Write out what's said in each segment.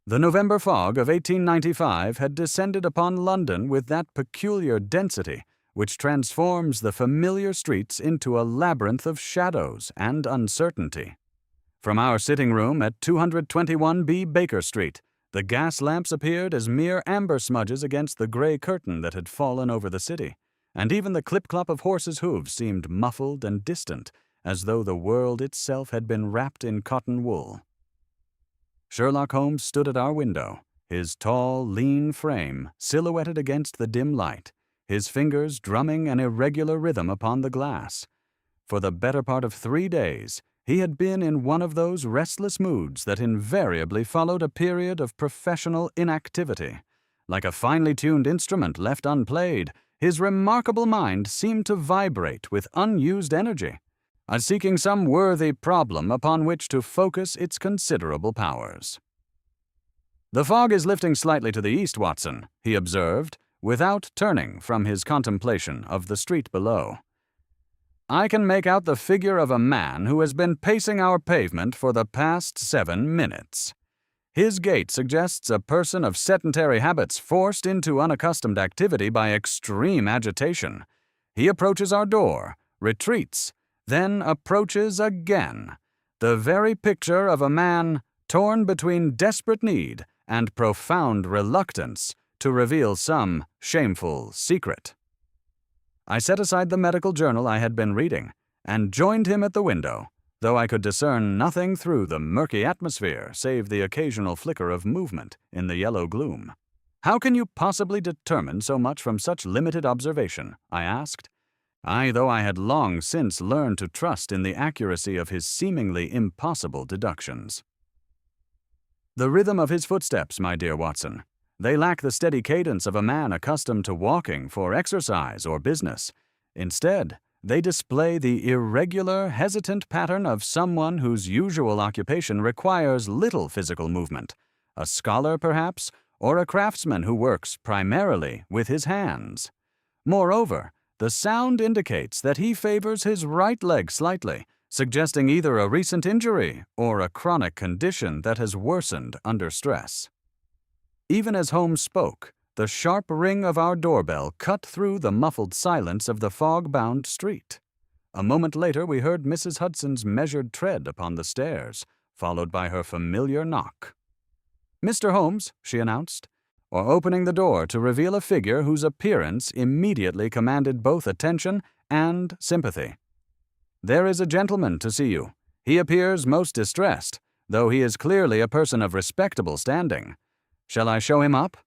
The November fog of 1895 had descended upon London with that peculiar density which transforms the familiar streets into a labyrinth of shadows and uncertainty. From our sitting room at 221B Baker Street, the gas lamps appeared as mere amber smudges against the gray curtain that had fallen over the city, and even the clip-clop of horses' hooves seemed muffled and distant, as though the world itself had been wrapped in cotton wool. Sherlock Holmes stood at our window, his tall, lean frame silhouetted against the dim light, his fingers drumming an irregular rhythm upon the glass. For the better part of 3 days, he had been in one of those restless moods that invariably followed a period of professional inactivity. Like a finely tuned instrument left unplayed, his remarkable mind seemed to vibrate with unused energy, as seeking some worthy problem upon which to focus its considerable powers. "The fog is lifting slightly to the east, Watson," he observed, without turning from his contemplation of the street below. "I can make out the figure of a man who has been pacing our pavement for the past 7 minutes. His gait suggests a person of sedentary habits forced into unaccustomed activity by extreme agitation. He approaches our door, retreats, then approaches again, the very picture of a man torn between desperate need and profound reluctance to reveal some shameful secret." I set aside the medical journal I had been reading and joined him at the window, though I could discern nothing through the murky atmosphere save the occasional flicker of movement in the yellow gloom. "How can you possibly determine so much from such limited observation?" I asked. Though I had long since learned to trust in the accuracy of his seemingly impossible deductions. "The rhythm of his footsteps, my dear Watson. They lack the steady cadence of a man accustomed to walking for exercise or business. Instead, they display the irregular, hesitant pattern of someone whose usual occupation requires little physical movement, a scholar perhaps, or a craftsman who works primarily with his hands. Moreover, the sound indicates that he favors his right leg slightly, suggesting either a recent injury or a chronic condition that has worsened under stress." Even as Holmes spoke, the sharp ring of our doorbell cut through the muffled silence of the fog-bound street. A moment later we heard Mrs. Hudson's measured tread upon the stairs, followed by her familiar knock. "Mr. Holmes," she announced, or opening the door to reveal a figure whose appearance immediately commanded both attention and sympathy. "There is a gentleman to see you. He appears most distressed, though he is clearly a person of respectable standing. Shall I show him up?"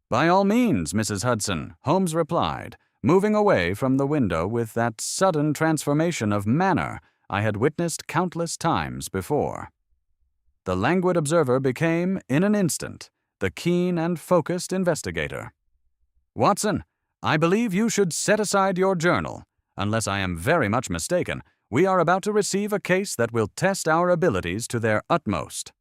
"By all means, Mrs. Hudson," Holmes replied, moving away from the window with that sudden transformation of manner I had witnessed countless times before. The languid observer became, in an instant, the keen and focused investigator. "Watson, I believe you should set aside your journal. Unless I am very much mistaken, we are about to receive a case that will test our abilities to their utmost."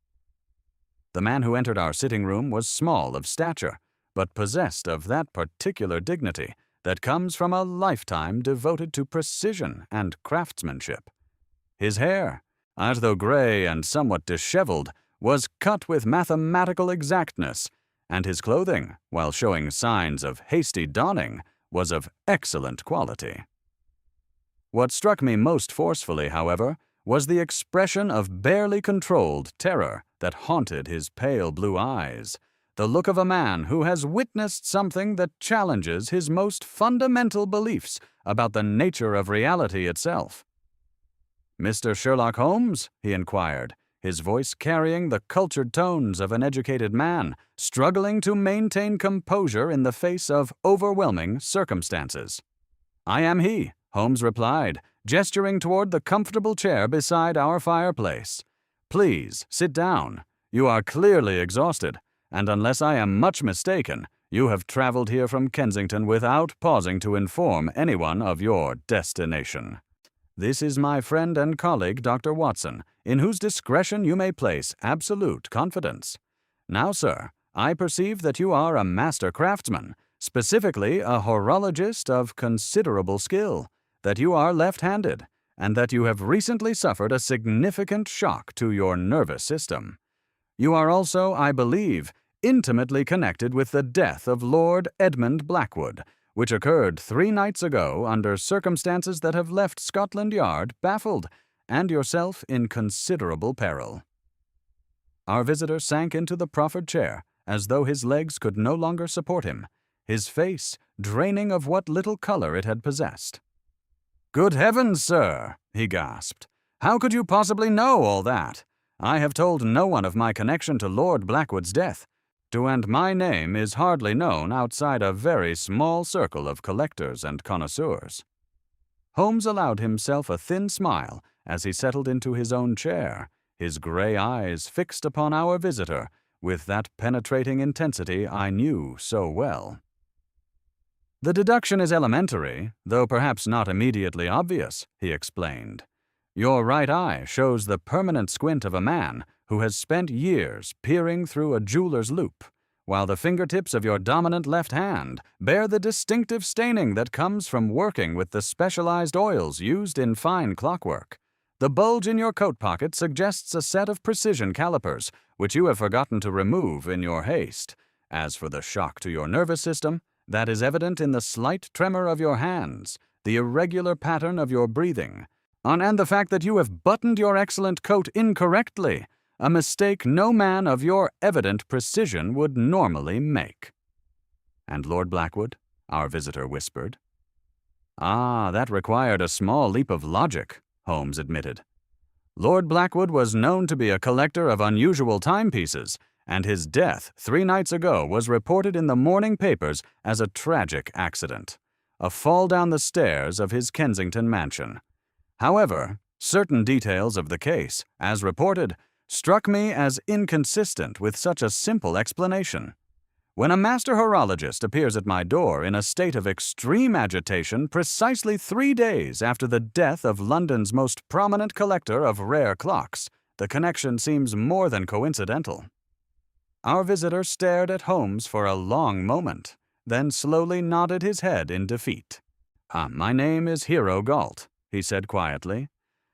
The man who entered our sitting room was small of stature, but possessed of that particular dignity that comes from a lifetime devoted to precision and craftsmanship. His hair, although gray and somewhat disheveled, was cut with mathematical exactness, and his clothing, while showing signs of hasty donning, was of excellent quality. What struck me most forcefully, however, was the expression of barely controlled terror that haunted his pale blue eyes, the look of a man who has witnessed something that challenges his most fundamental beliefs about the nature of reality itself. "Mr. Sherlock Holmes?" he inquired, his voice carrying the cultured tones of an educated man, struggling to maintain composure in the face of overwhelming circumstances. "I am he," Holmes replied, gesturing toward the comfortable chair beside our fireplace. "Please, sit down. You are clearly exhausted, and unless I am much mistaken, you have traveled here from Kensington without pausing to inform anyone of your destination. This is my friend and colleague, Dr. Watson, in whose discretion you may place absolute confidence. Now, sir, I perceive that you are a master craftsman, specifically a horologist of considerable skill, that you are left-handed, and that you have recently suffered a significant shock to your nervous system. You are also, I believe, intimately connected with the death of Lord Edmund Blackwood, which occurred 3 nights ago under circumstances that have left Scotland Yard baffled, and yourself in considerable peril." Our visitor sank into the proffered chair, as though his legs could no longer support him, his face draining of what little color it had possessed. "Good heavens, sir!" he gasped. "How could you possibly know all that? I have told no one of my connection to Lord Blackwood's death, and my name is hardly known outside a very small circle of collectors and connoisseurs." Holmes allowed himself a thin smile as he settled into his own chair, his gray eyes fixed upon our visitor with that penetrating intensity I knew so well. "The deduction is elementary, though perhaps not immediately obvious," he explained. "Your right eye shows the permanent squint of a man who has spent years peering through a jeweler's loupe, while the fingertips of your dominant left hand bear the distinctive staining that comes from working with the specialized oils used in fine clockwork. The bulge in your coat pocket suggests a set of precision calipers, which you have forgotten to remove in your haste. As for the shock to your nervous system, that is evident in the slight tremor of your hands, the irregular pattern of your breathing, and the fact that you have buttoned your excellent coat incorrectly, a mistake no man of your evident precision would normally make." "And Lord Blackwood?" our visitor whispered. "Ah, that required a small leap of logic," Holmes admitted. "Lord Blackwood was known to be a collector of unusual timepieces, and his death 3 nights ago was reported in the morning papers as a tragic accident, a fall down the stairs of his Kensington mansion. However, certain details of the case, as reported, struck me as inconsistent with such a simple explanation. When a master horologist appears at my door in a state of extreme agitation precisely 3 days after the death of London's most prominent collector of rare clocks, the connection seems more than coincidental." Our visitor stared at Holmes for a long moment, then slowly nodded his head in defeat. "My name is Hero Galt," he said quietly.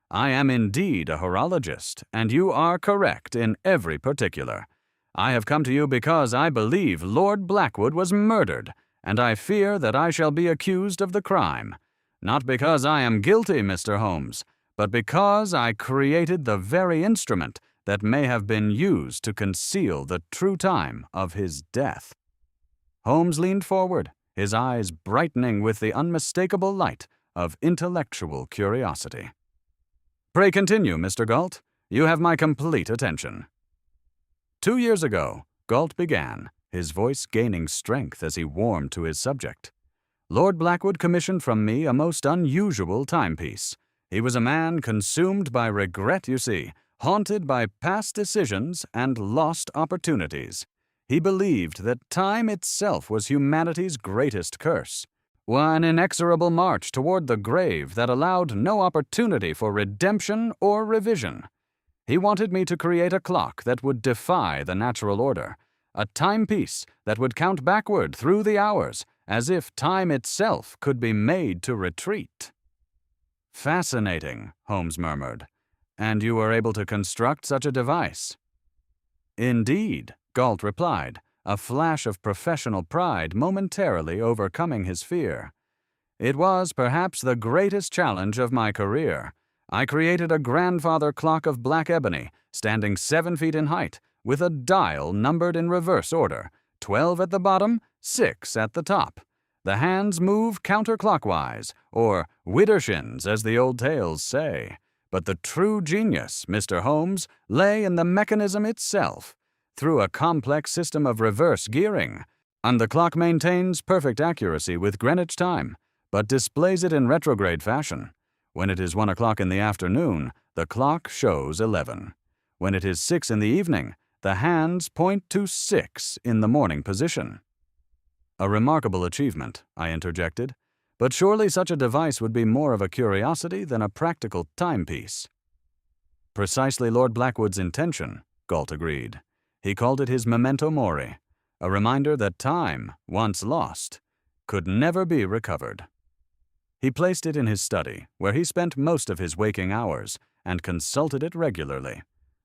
"I am indeed a horologist, and you are correct in every particular. I have come to you because I believe Lord Blackwood was murdered, and I fear that I shall be accused of the crime. Not because I am guilty, Mr. Holmes, but because I created the very instrument that may have been used to conceal the true time of his death." Holmes leaned forward, his eyes brightening with the unmistakable light of intellectual curiosity. "Pray continue, Mr. Galt. You have my complete attention." 2 years ago, Galt began, his voice gaining strength as he warmed to his subject. "Lord Blackwood commissioned from me a most unusual timepiece. He was a man consumed by regret, you see, haunted by past decisions and lost opportunities. He believed that time itself was humanity's greatest curse, an inexorable march toward the grave that allowed no opportunity for redemption or revision. He wanted me to create a clock that would defy the natural order, a timepiece that would count backward through the hours, as if time itself could be made to retreat." "Fascinating," Holmes murmured. "And you were able to construct such a device?" "Indeed," Galt replied, a flash of professional pride momentarily overcoming his fear. "It was perhaps the greatest challenge of my career. I created a grandfather clock of black ebony, standing 7 feet in height, with a dial numbered in reverse order, 12 at the bottom, 6 at the top. The hands move counterclockwise, or widdershins, as the old tales say. But the true genius, Mr. Holmes, lay in the mechanism itself. Through a complex system of reverse gearing, and the clock maintains perfect accuracy with Greenwich time, but displays it in retrograde fashion. When it is 1 o'clock in the afternoon, the clock shows 11. When it is 6 in the evening, the hands point to 6 in the morning position." "A remarkable achievement," I interjected, "but surely such a device would be more of a curiosity than a practical timepiece." "Precisely Lord Blackwood's intention," Galt agreed. "He called it his memento mori, a reminder that time, once lost, could never be recovered." He placed it in his study, where he spent most of his waking hours, and consulted it regularly.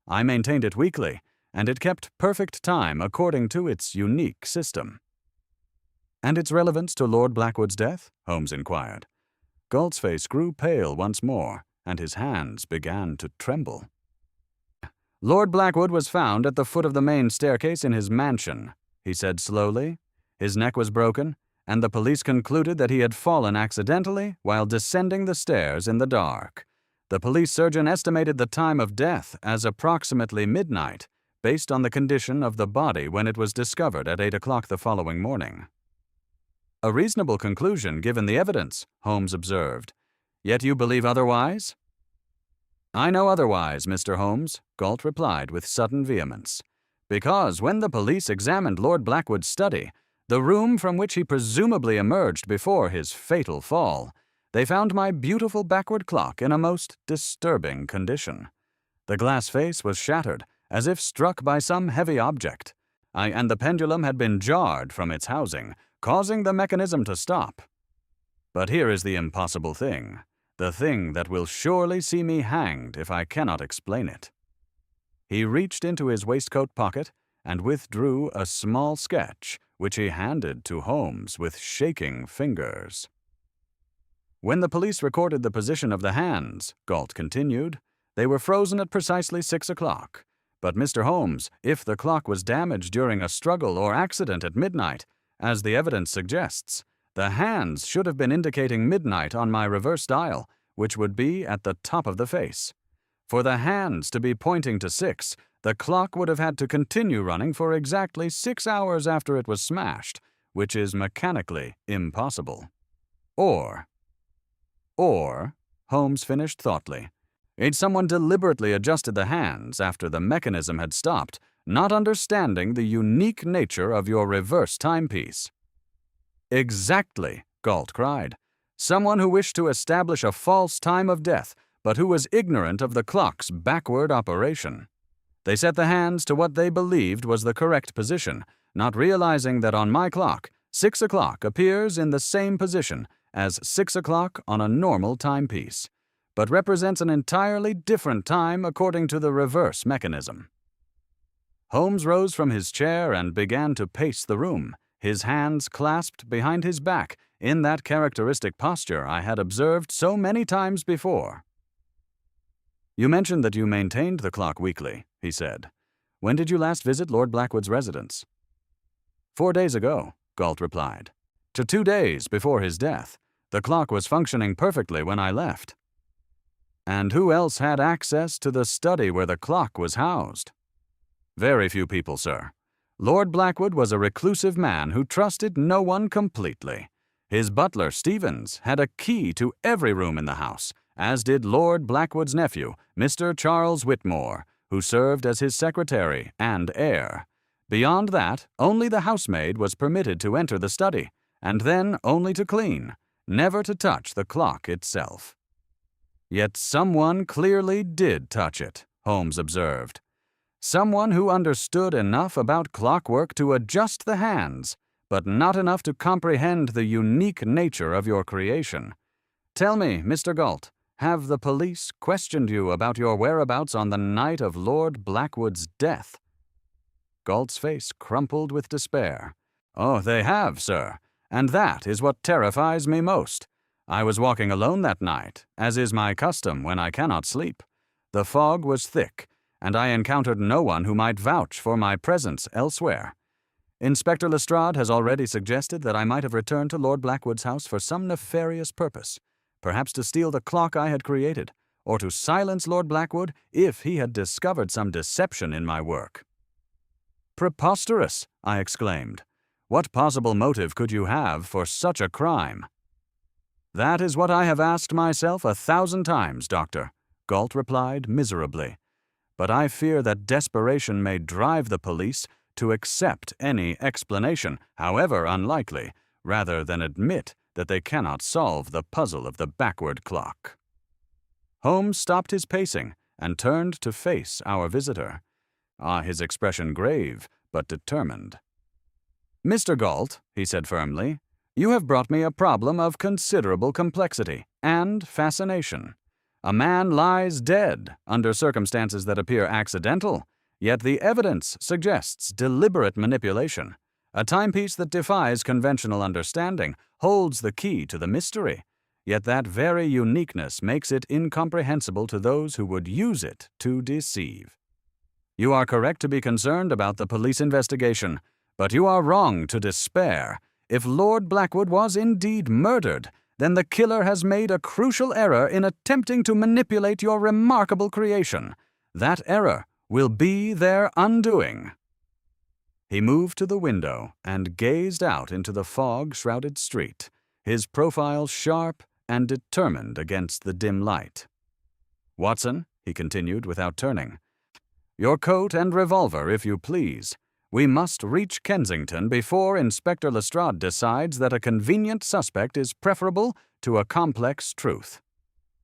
I maintained it weekly, and it kept perfect time according to its unique system. "And its relevance to Lord Blackwood's death?" Holmes inquired. Galt's face grew pale once more, and his hands began to tremble. "Lord Blackwood was found at the foot of the main staircase in his mansion," he said slowly. "His neck was broken, and the police concluded that he had fallen accidentally while descending the stairs in the dark. The police surgeon estimated the time of death as approximately midnight, based on the condition of the body when it was discovered at 8 o'clock the following morning." "A reasonable conclusion given the evidence," Holmes observed. "Yet you believe otherwise?" "I know otherwise, Mr. Holmes," Galt replied with sudden vehemence, "because when the police examined Lord Blackwood's study, the room from which he presumably emerged before his fatal fall, they found my beautiful backward clock in a most disturbing condition. The glass face was shattered, as if struck by some heavy object, and the pendulum had been jarred from its housing, causing the mechanism to stop. But here is the impossible thing, the thing that will surely see me hanged if I cannot explain it." He reached into his waistcoat pocket and withdrew a small sketch, which he handed to Holmes with shaking fingers. "When the police recorded the position of the hands," Galt continued, "they were frozen at precisely 6 o'clock. But, Mr. Holmes, if the clock was damaged during a struggle or accident at midnight, as the evidence suggests, the hands should have been indicating midnight on my reverse dial, which would be at the top of the face. For the hands to be pointing to 6, the clock would have had to continue running for exactly 6 hours after it was smashed, which is mechanically impossible. Or, Holmes finished thoughtfully, someone deliberately adjusted the hands after the mechanism had stopped, not understanding the unique nature of your reverse timepiece." "Exactly," Galt cried. "Someone who wished to establish a false time of death, but who was ignorant of the clock's backward operation. They set the hands to what they believed was the correct position, not realizing that on my clock, 6 o'clock appears in the same position as 6 o'clock on a normal timepiece, but represents an entirely different time according to the reverse mechanism." Holmes rose from his chair and began to pace the room, his hands clasped behind his back in that characteristic posture I had observed so many times before. "You mentioned that you maintained the clock weekly," he said. "When did you last visit Lord Blackwood's residence?" 4 days ago," Galt replied. "To 2 days before his death. The clock was functioning perfectly when I left." "And who else had access to the study where the clock was housed?" "Very few people, sir. Lord Blackwood was a reclusive man who trusted no one completely. His butler, Stevens, had a key to every room in the house, as did Lord Blackwood's nephew, Mr. Charles Whitmore, who served as his secretary and heir. Beyond that, only the housemaid was permitted to enter the study, and then only to clean, never to touch the clock itself." "Yet someone clearly did touch it," Holmes observed. "Someone who understood enough about clockwork to adjust the hands, but not enough to comprehend the unique nature of your creation. Tell me, Mr. Galt, have the police questioned you about your whereabouts on the night of Lord Blackwood's death?" Galt's face crumpled with despair. "Oh, they have, sir, and that is what terrifies me most. I was walking alone that night, as is my custom when I cannot sleep. The fog was thick, and I encountered no one who might vouch for my presence elsewhere. Inspector Lestrade has already suggested that I might have returned to Lord Blackwood's house for some nefarious purpose, perhaps to steal the clock I had created, or to silence Lord Blackwood if he had discovered some deception in my work." "Preposterous!" I exclaimed. "What possible motive could you have for such a crime?" "That is what I have asked myself 1,000 times, Doctor," Galt replied miserably. "But I fear that desperation may drive the police to accept any explanation, however unlikely, rather than admit that they cannot solve the puzzle of the backward clock." Holmes stopped his pacing and turned to face our visitor, his expression grave but determined. "Mr. Galt," he said firmly, "you have brought me a problem of considerable complexity and fascination. A man lies dead under circumstances that appear accidental, yet the evidence suggests deliberate manipulation. A timepiece that defies conventional understanding holds the key to the mystery, yet that very uniqueness makes it incomprehensible to those who would use it to deceive. You are correct to be concerned about the police investigation, but you are wrong to despair. If Lord Blackwood was indeed murdered, then the killer has made a crucial error in attempting to manipulate your remarkable creation. That error will be their undoing." He moved to the window and gazed out into the fog-shrouded street, his profile sharp and determined against the dim light. "Watson," he continued without turning, "your coat and revolver, if you please. We must reach Kensington before Inspector Lestrade decides that a convenient suspect is preferable to a complex truth.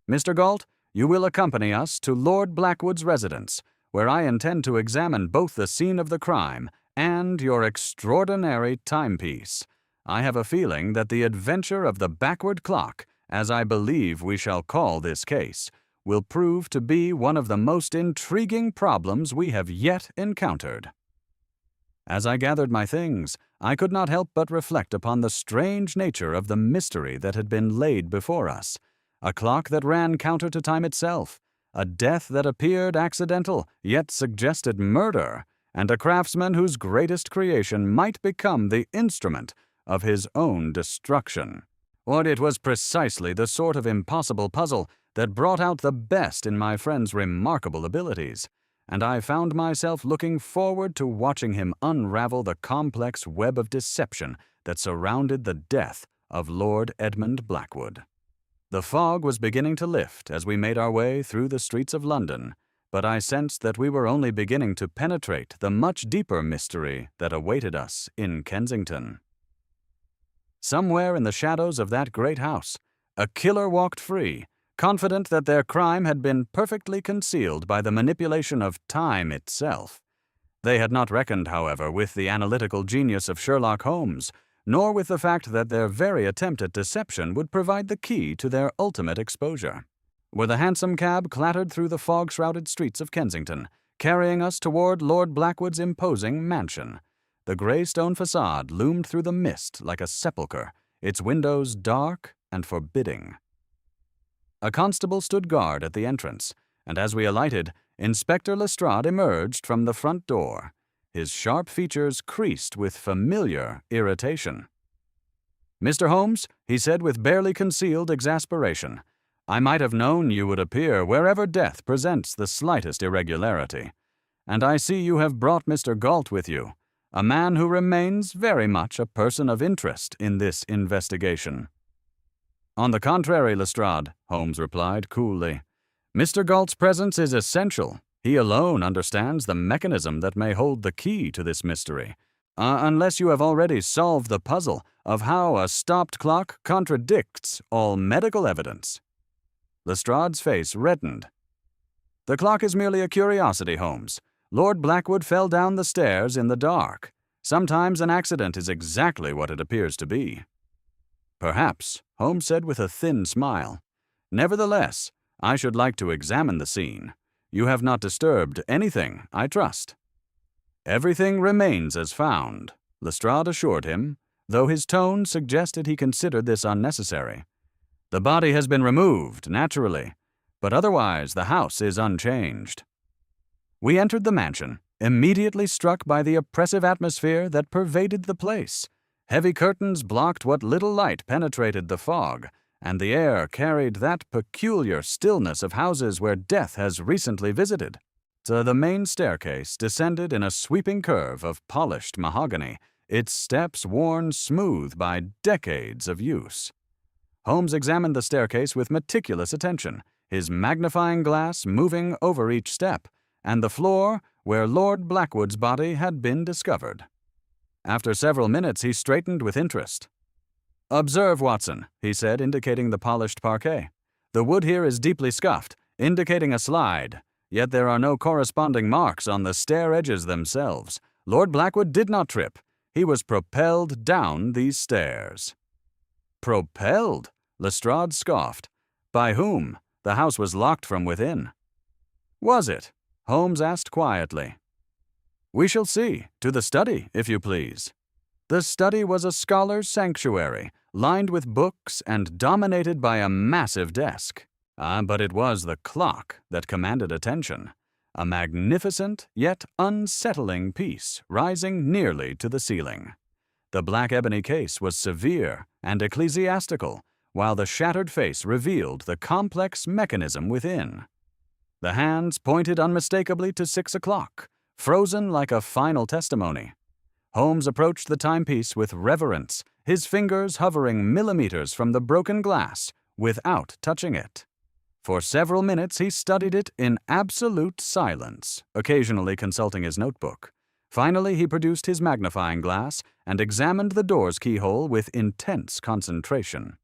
Mr. Galt, you will accompany us to Lord Blackwood's residence, where I intend to examine both the scene of the crime and your extraordinary timepiece. I have a feeling that the adventure of the backward clock, as I believe we shall call this case, will prove to be one of the most intriguing problems we have yet encountered." As I gathered my things, I could not help but reflect upon the strange nature of the mystery that had been laid before us. A clock that ran counter to time itself, a death that appeared accidental, yet suggested murder, and a craftsman whose greatest creation might become the instrument of his own destruction. Or it was precisely the sort of impossible puzzle that brought out the best in my friend's remarkable abilities, and I found myself looking forward to watching him unravel the complex web of deception that surrounded the death of Lord Edmund Blackwood. The fog was beginning to lift as we made our way through the streets of London, but I sensed that we were only beginning to penetrate the much deeper mystery that awaited us in Kensington. Somewhere in the shadows of that great house, a killer walked free, confident that their crime had been perfectly concealed by the manipulation of time itself. They had not reckoned, however, with the analytical genius of Sherlock Holmes, nor with the fact that their very attempt at deception would provide the key to their ultimate exposure. Where the hansom cab clattered through the fog-shrouded streets of Kensington, carrying us toward Lord Blackwood's imposing mansion. The grey stone facade loomed through the mist like a sepulchre, its windows dark and forbidding. A constable stood guard at the entrance, and as we alighted, Inspector Lestrade emerged from the front door, his sharp features creased with familiar irritation. "Mr. Holmes," he said with barely concealed exasperation, "I might have known you would appear wherever death presents the slightest irregularity. And I see you have brought Mr. Galt with you, a man who remains very much a person of interest in this investigation." "On the contrary, Lestrade," Holmes replied coolly. "Mr. Galt's presence is essential. He alone understands the mechanism that may hold the key to this mystery, unless you have already solved the puzzle of how a stopped clock contradicts all medical evidence." Lestrade's face reddened. "The clock is merely a curiosity, Holmes. Lord Blackwood fell down the stairs in the dark. Sometimes an accident is exactly what it appears to be." "Perhaps," Holmes said with a thin smile. "Nevertheless, I should like to examine the scene. You have not disturbed anything, I trust." "Everything remains as found," Lestrade assured him, though his tone suggested he considered this unnecessary. "The body has been removed, naturally, but otherwise the house is unchanged." We entered the mansion, immediately struck by the oppressive atmosphere that pervaded the place. Heavy curtains blocked what little light penetrated the fog, and the air carried that peculiar stillness of houses where death has recently visited. So the main staircase descended in a sweeping curve of polished mahogany, its steps worn smooth by decades of use. Holmes examined the staircase with meticulous attention, his magnifying glass moving over each step, and the floor where Lord Blackwood's body had been discovered. After several minutes, he straightened with interest. "Observe, Watson," he said, indicating the polished parquet. "The wood here is deeply scuffed, indicating a slide, yet there are no corresponding marks on the stair edges themselves. Lord Blackwood did not trip. He was propelled down these stairs." "Propelled?" Lestrade scoffed. "By whom? The house was locked from within." "Was it?" Holmes asked quietly. We shall see. To the study, if you please. The study was a scholar's sanctuary, lined with books and dominated by a massive desk. But it was the clock that commanded attention. A magnificent yet unsettling piece rising nearly to the ceiling. The black ebony case was severe and ecclesiastical, while the shattered face revealed the complex mechanism within. The hands pointed unmistakably to 6 o'clock, frozen like a final testimony. Holmes approached the timepiece with reverence, his fingers hovering millimeters from the broken glass without touching it. For several minutes he studied it in absolute silence, occasionally consulting his notebook. Finally he produced his magnifying glass and examined the door's keyhole with intense concentration.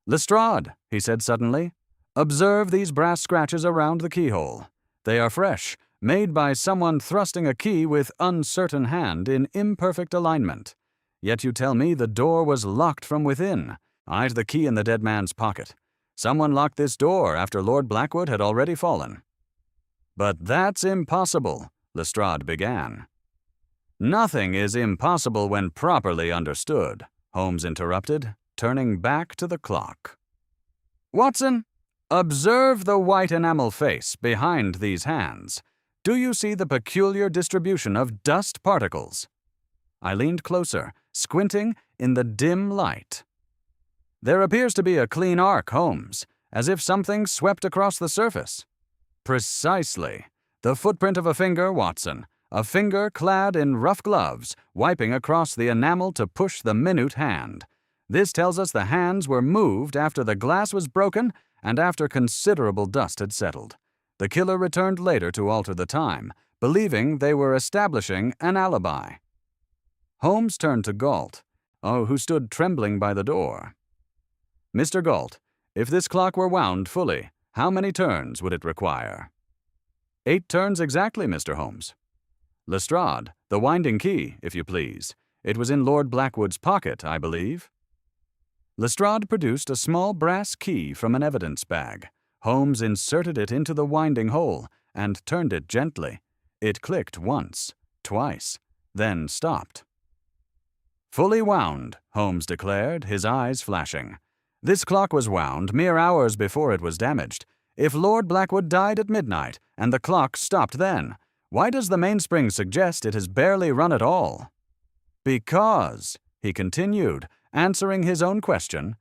"Lestrade," he said suddenly, "observe these brass scratches around the keyhole. They are fresh, made by someone thrusting a key with uncertain hand in imperfect alignment. Yet you tell me the door was locked from within. I'd the key in the dead man's pocket. Someone locked this door after Lord Blackwood had already fallen." "But that's impossible," Lestrade began. "Nothing is impossible when properly understood," Holmes interrupted, turning back to the clock. "Watson, observe the white enamel face behind these hands. Do you see the peculiar distribution of dust particles?" I leaned closer, squinting in the dim light. "There appears to be a clean arc, Holmes, as if something swept across the surface." "Precisely. The footprint of a finger, Watson, a finger clad in rough gloves, wiping across the enamel to push the minute hand. This tells us the hands were moved after the glass was broken and after considerable dust had settled. The killer returned later to alter the time, believing they were establishing an alibi." Holmes turned to Galt, who stood trembling by the door. "Mr. Galt, if this clock were wound fully, how many turns would it require?" 8 turns exactly, Mr. Holmes." "Lestrade, the winding key, if you please. It was in Lord Blackwood's pocket, I believe." Lestrade produced a small brass key from an evidence bag. Holmes inserted it into the winding hole and turned it gently. It clicked once, twice, then stopped. "Fully wound," Holmes declared, his eyes flashing. "This clock was wound mere hours before it was damaged. If Lord Blackwood died at midnight and the clock stopped then, why does the mainspring suggest it has barely run at all?" "Because," he continued, answering his own question,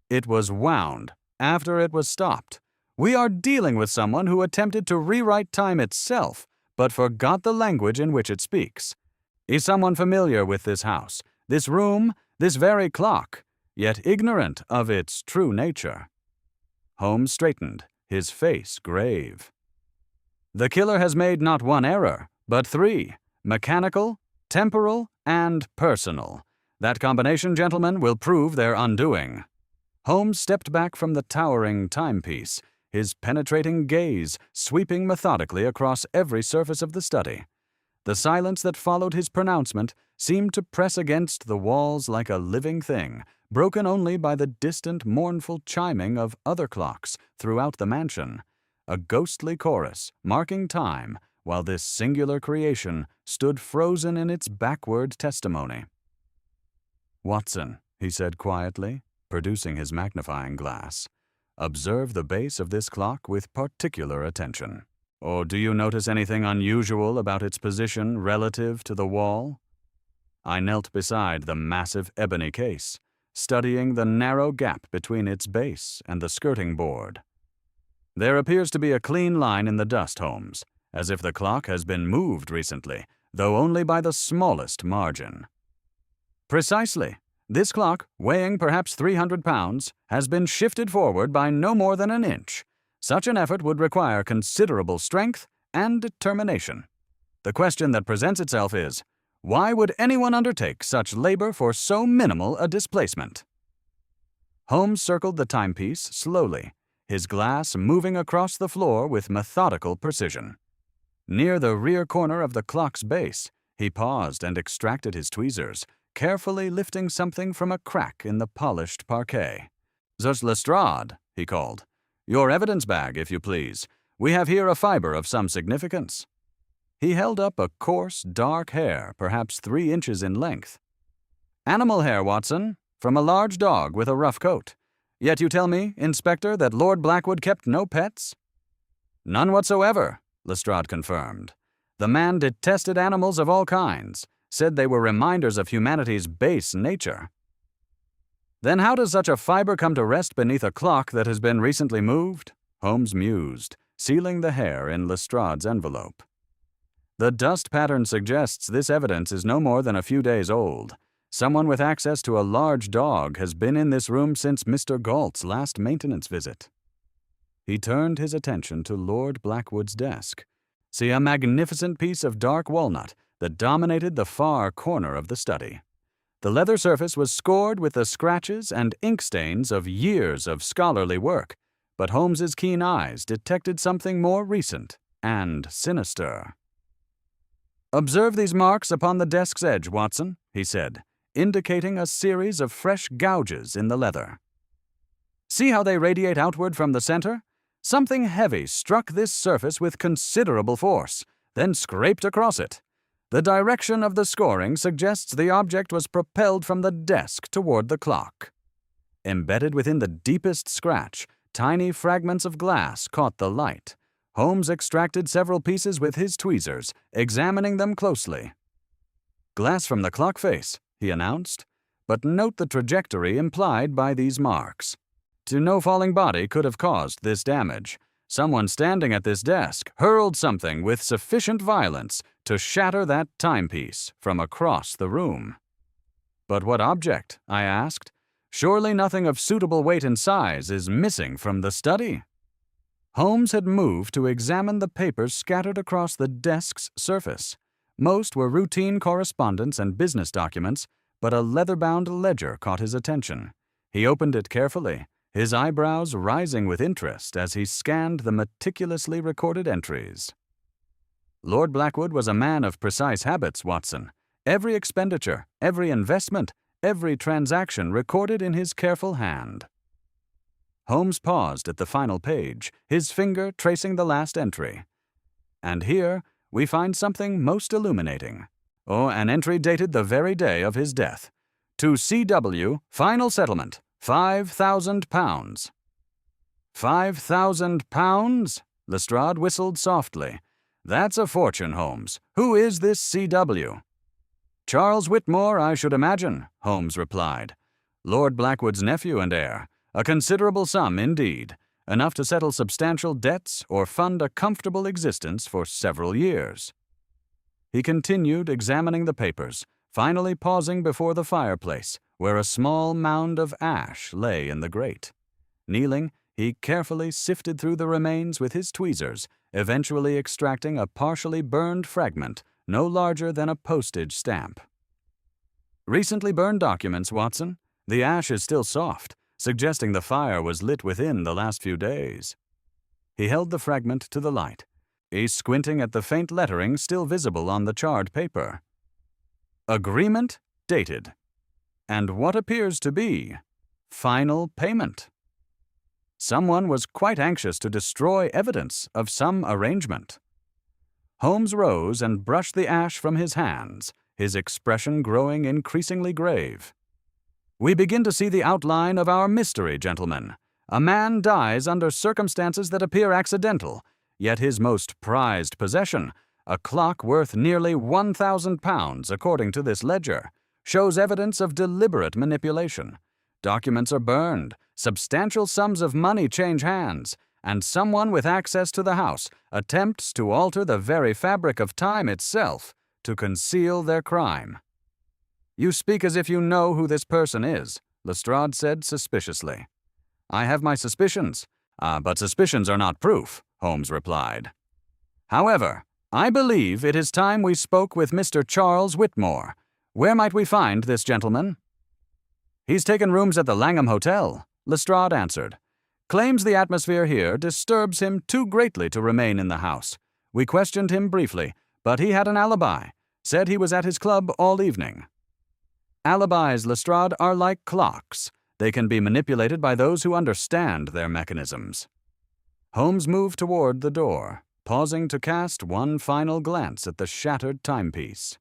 "it was wound after it was stopped. We are dealing with someone who attempted to rewrite time itself, but forgot the language in which it speaks. Is someone familiar with this house, this room, this very clock, yet ignorant of its true nature?" Holmes straightened, his face grave. "The killer has made not one error, but 3, mechanical, temporal, and personal. That combination, gentlemen, will prove their undoing." Holmes stepped back from the towering timepiece, his penetrating gaze sweeping methodically across every surface of the study. The silence that followed his pronouncement seemed to press against the walls like a living thing, broken only by the distant, mournful chiming of other clocks throughout the mansion, a ghostly chorus marking time while this singular creation stood frozen in its backward testimony. "Watson," he said quietly, producing his magnifying glass, "observe the base of this clock with particular attention. Or do you notice anything unusual about its position relative to the wall?" I knelt beside the massive ebony case, studying the narrow gap between its base and the skirting board. "There appears to be a clean line in the dust, Holmes, as if the clock has been moved recently, though only by the smallest margin." "Precisely. This clock, weighing perhaps 300 pounds, has been shifted forward by no more than an inch. Such an effort would require considerable strength and determination. The question that presents itself is, why would anyone undertake such labor for so minimal a displacement?" Holmes circled the timepiece slowly, his glass moving across the floor with methodical precision. Near the rear corner of the clock's base, he paused and extracted his tweezers, carefully lifting something from a crack in the polished parquet. "Zut Lestrade," he called. "Your evidence bag, if you please. We have here a fiber of some significance." He held up a coarse, dark hair, perhaps 3 inches in length. "Animal hair, Watson, from a large dog with a rough coat. Yet you tell me, Inspector, that Lord Blackwood kept no pets?" "None whatsoever," Lestrade confirmed. "The man detested animals of all kinds, said they were reminders of humanity's base nature." "Then how does such a fiber come to rest beneath a clock that has been recently moved?" Holmes mused, sealing the hair in Lestrade's envelope. "The dust pattern suggests this evidence is no more than a few days old. Someone with access to a large dog has been in this room since Mr. Galt's last maintenance visit." He turned his attention to Lord Blackwood's desk. See, a magnificent piece of dark walnut that dominated the far corner of the study. The leather surface was scored with the scratches and ink stains of years of scholarly work, but Holmes's keen eyes detected something more recent and sinister. "Observe these marks upon the desk's edge, Watson," he said, indicating a series of fresh gouges in the leather. "See how they radiate outward from the center? Something heavy struck this surface with considerable force, then scraped across it. The direction of the scoring suggests the object was propelled from the desk toward the clock. Embedded within the deepest scratch, tiny fragments of glass caught the light. Holmes extracted several pieces with his tweezers, examining them closely. "Glass from the clock face," he announced, "but note the trajectory implied by these marks. No falling body could have caused this damage. Someone standing at this desk hurled something with sufficient violence to shatter that timepiece from across the room." "But what object?" I asked. "Surely nothing of suitable weight and size is missing from the study." Holmes had moved to examine the papers scattered across the desk's surface. Most were routine correspondence and business documents, but a leather-bound ledger caught his attention. He opened it carefully, his eyebrows rising with interest as he scanned the meticulously recorded entries. "Lord Blackwood was a man of precise habits, Watson. Every expenditure, every investment, every transaction recorded in his careful hand." Holmes paused at the final page, his finger tracing the last entry. "And here we find something most illuminating. An entry dated the very day of his death. To C.W., final settlement, £5,000. £5,000? Lestrade whistled softly. "That's a fortune, Holmes. Who is this C.W.? "Charles Whitmore, I should imagine," Holmes replied. "Lord Blackwood's nephew and heir. A considerable sum indeed, enough to settle substantial debts or fund a comfortable existence for several years." He continued examining the papers, finally pausing before the fireplace, where a small mound of ash lay in the grate. Kneeling, he carefully sifted through the remains with his tweezers, eventually extracting a partially burned fragment no larger than a postage stamp. "Recently burned documents, Watson. The ash is still soft, suggesting the fire was lit within the last few days." He held the fragment to the light, squinting at the faint lettering still visible on the charred paper. "Agreement dated. And what appears to be final payment." Someone was quite anxious to destroy evidence of some arrangement. Holmes rose and brushed the ash from his hands, his expression growing increasingly grave. "We begin to see the outline of our mystery, gentlemen. A man dies under circumstances that appear accidental, yet his most prized possession, a clock worth nearly £1,000 according to this ledger, shows evidence of deliberate manipulation. Documents are burned, substantial sums of money change hands, and someone with access to the house attempts to alter the very fabric of time itself to conceal their crime." "You speak as if you know who this person is," Lestrade said suspiciously. "I have my suspicions, but suspicions are not proof," Holmes replied. "However, I believe it is time we spoke with Mr. Charles Whitmore. Where might we find this gentleman?" "He's taken rooms at the Langham Hotel," Lestrade answered. "Claims the atmosphere here disturbs him too greatly to remain in the house. We questioned him briefly, but he had an alibi, said he was at his club all evening." "Alibis, Lestrade, are like clocks. They can be manipulated by those who understand their mechanisms." Holmes moved toward the door, pausing to cast one final glance at the shattered timepiece.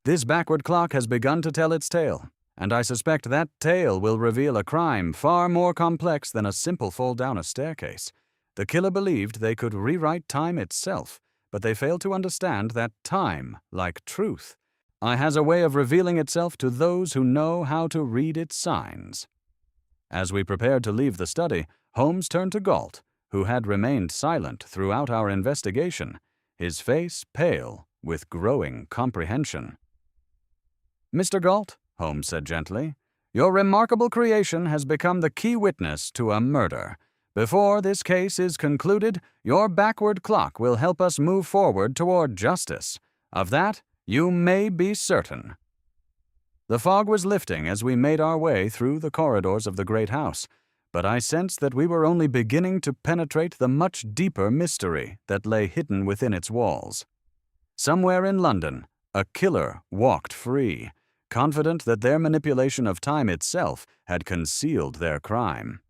"This backward clock has begun to tell its tale, and I suspect that tale will reveal a crime far more complex than a simple fall down a staircase. The killer believed they could rewrite time itself, but they failed to understand that time, like truth, has a way of revealing itself to those who know how to read its signs." As we prepared to leave the study, Holmes turned to Galt, who had remained silent throughout our investigation, his face pale with growing comprehension. "Mr. Galt," Holmes said gently, "your remarkable creation has become the key witness to a murder. Before this case is concluded, your backward clock will help us move forward toward justice. Of that, you may be certain." The fog was lifting as we made our way through the corridors of the great house, but I sensed that we were only beginning to penetrate the much deeper mystery that lay hidden within its walls. Somewhere in London, a killer walked free, confident that their manipulation of time itself had concealed their crime.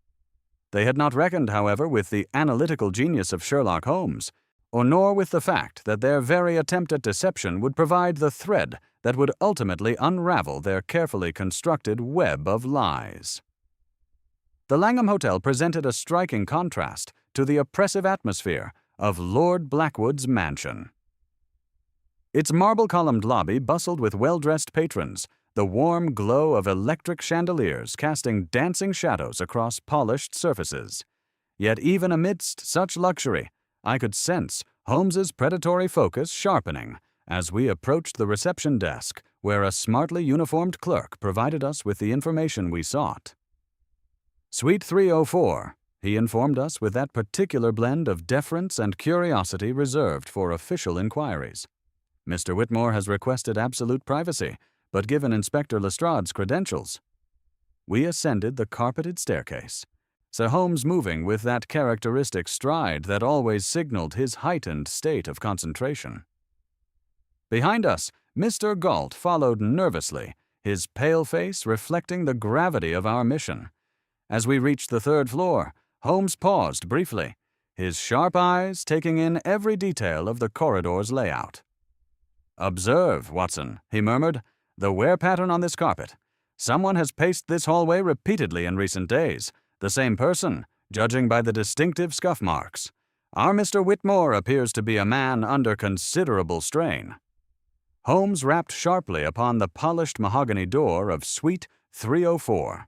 They had not reckoned, however, with the analytical genius of Sherlock Holmes, nor with the fact that their very attempt at deception would provide the thread that would ultimately unravel their carefully constructed web of lies. The Langham Hotel presented a striking contrast to the oppressive atmosphere of Lord Blackwood's mansion. Its marble-columned lobby bustled with well-dressed patrons, the warm glow of electric chandeliers casting dancing shadows across polished surfaces. Yet even amidst such luxury, I could sense Holmes's predatory focus sharpening as we approached the reception desk, where a smartly uniformed clerk provided us with the information we sought. "Suite 304, he informed us with that particular blend of deference and curiosity reserved for official inquiries. "Mr. Whitmore has requested absolute privacy, but given Inspector Lestrade's credentials." We ascended the carpeted staircase, Sir Holmes moving with that characteristic stride that always signaled his heightened state of concentration. Behind us, Mr. Galt followed nervously, his pale face reflecting the gravity of our mission. As we reached the third floor, Holmes paused briefly, his sharp eyes taking in every detail of the corridor's layout. "Observe, Watson," he murmured, "the wear pattern on this carpet. Someone has paced this hallway repeatedly in recent days. The same person, judging by the distinctive scuff marks. Our Mr. Whitmore appears to be a man under considerable strain." Holmes rapped sharply upon the polished mahogany door of Suite 304.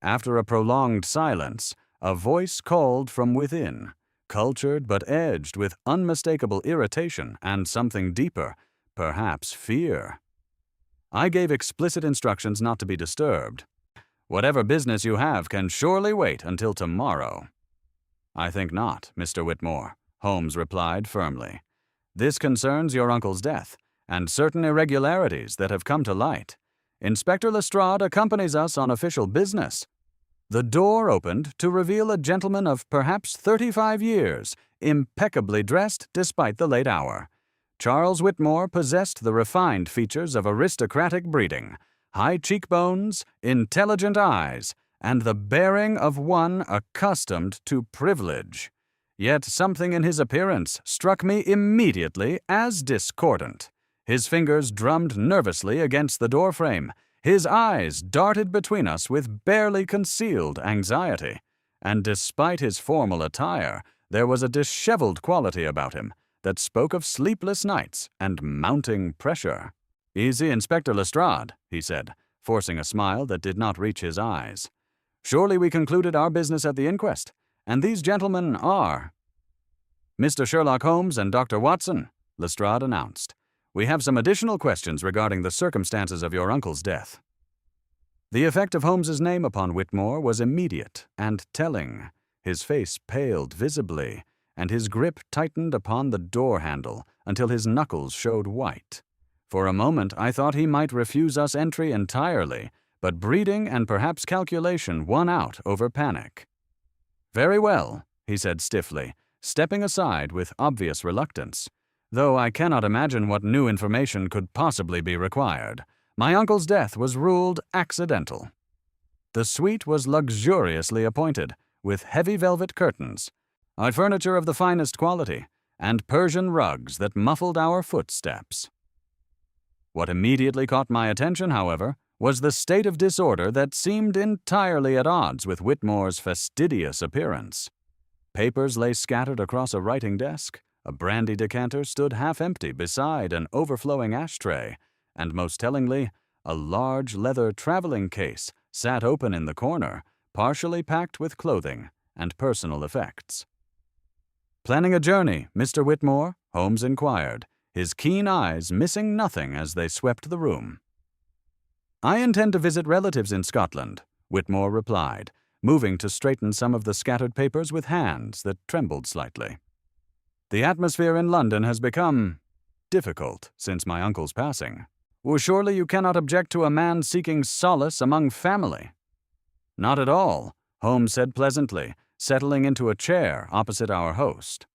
After a prolonged silence, a voice called from within, cultured but edged with unmistakable irritation and something deeper, perhaps fear. I gave explicit instructions not to be disturbed. "Whatever business you have can surely wait until tomorrow." "I think not, Mr. Whitmore," Holmes replied firmly. "This concerns your uncle's death, and certain irregularities that have come to light. Inspector Lestrade accompanies us on official business." The door opened to reveal a gentleman of perhaps 35 years, impeccably dressed despite the late hour. Charles Whitmore possessed the refined features of aristocratic breeding, high cheekbones, intelligent eyes, and the bearing of one accustomed to privilege. Yet something in his appearance struck me immediately as discordant. His fingers drummed nervously against the doorframe. His eyes darted between us with barely concealed anxiety, and despite his formal attire, there was a disheveled quality about him that spoke of sleepless nights and mounting pressure. "Easy, Inspector Lestrade," he said, forcing a smile that did not reach his eyes. "Surely we concluded our business at the inquest, and these gentlemen are—" "Mr. Sherlock Holmes and Dr. Watson," Lestrade announced. "We have some additional questions regarding the circumstances of your uncle's death." The effect of Holmes's name upon Whitmore was immediate and telling. His face paled visibly, and his grip tightened upon the door handle until his knuckles showed white. For a moment I thought he might refuse us entry entirely, but breeding and perhaps calculation won out over panic. "Very well," he said stiffly, stepping aside with obvious reluctance. "Though I cannot imagine what new information could possibly be required. My uncle's death was ruled accidental." The suite was luxuriously appointed, with heavy velvet curtains. Our furniture of the finest quality, and Persian rugs that muffled our footsteps. What immediately caught my attention, however, was the state of disorder that seemed entirely at odds with Whitmore's fastidious appearance. Papers lay scattered across a writing desk, a brandy decanter stood half empty beside an overflowing ashtray, and most tellingly, a large leather traveling case sat open in the corner, partially packed with clothing and personal effects. "Planning a journey, Mr. Whitmore?" Holmes inquired, his keen eyes missing nothing as they swept the room. "I intend to visit relatives in Scotland," Whitmore replied, moving to straighten some of the scattered papers with hands that trembled slightly. "The atmosphere in London has become difficult since my uncle's passing. Well, surely you cannot object to a man seeking solace among family." "Not at all," Holmes said pleasantly, settling into a chair opposite our host.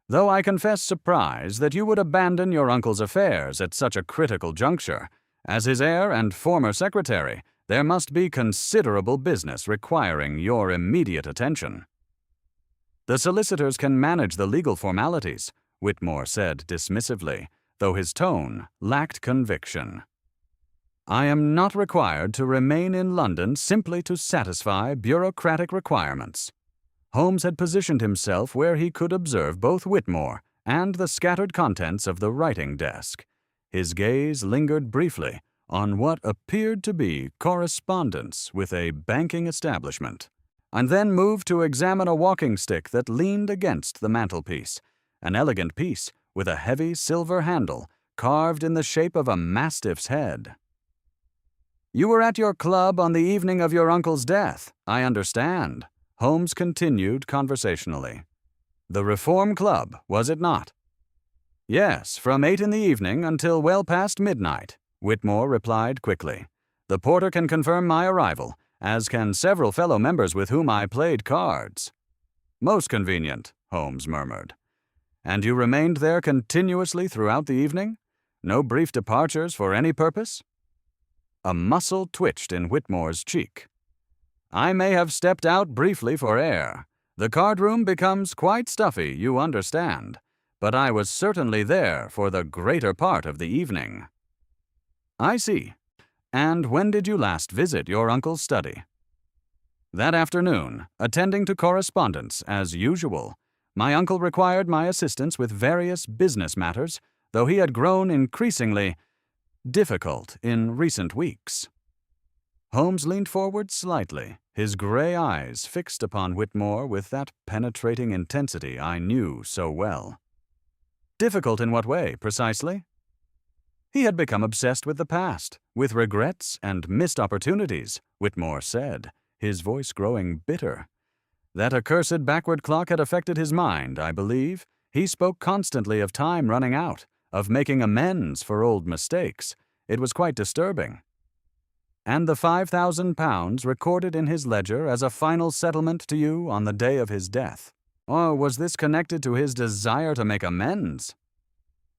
"Though I confess surprise that you would abandon your uncle's affairs at such a critical juncture. As his heir and former secretary, there must be considerable business requiring your immediate attention." "The solicitors can manage the legal formalities," Whitmore said dismissively, though his tone lacked conviction. "I am not required to remain in London simply to satisfy bureaucratic requirements." Holmes had positioned himself where he could observe both Whitmore and the scattered contents of the writing desk. His gaze lingered briefly on what appeared to be correspondence with a banking establishment, and then moved to examine a walking stick that leaned against the mantelpiece, an elegant piece with a heavy silver handle carved in the shape of a mastiff's head. "You were at your club on the evening of your uncle's death, I understand," Holmes continued conversationally. "The Reform Club, was it not?" "Yes, from 8 in the evening until well past midnight," Whitmore replied quickly. "The porter can confirm my arrival, as can several fellow members with whom I played cards." "Most convenient," Holmes murmured. "And you remained there continuously throughout the evening? No brief departures for any purpose?" A muscle twitched in Whitmore's cheek. "I may have stepped out briefly for air. The card-room becomes quite stuffy, you understand. But I was certainly there for the greater part of the evening." "I see. And when did you last visit your uncle's study?" "That afternoon, attending to correspondence as usual. My uncle required my assistance with various business matters, though he had grown increasingly difficult in recent weeks." Holmes leaned forward slightly, his gray eyes fixed upon Whitmore with that penetrating intensity I knew so well. "Difficult in what way, precisely?" "He had become obsessed with the past, with regrets and missed opportunities," Whitmore said, his voice growing bitter. "That accursed backward clock had affected his mind, I believe. He spoke constantly of time running out, of making amends for old mistakes. It was quite disturbing." "And the £5,000 recorded in his ledger as a final settlement to you on the day of his death. Or was this connected to his desire to make amends?"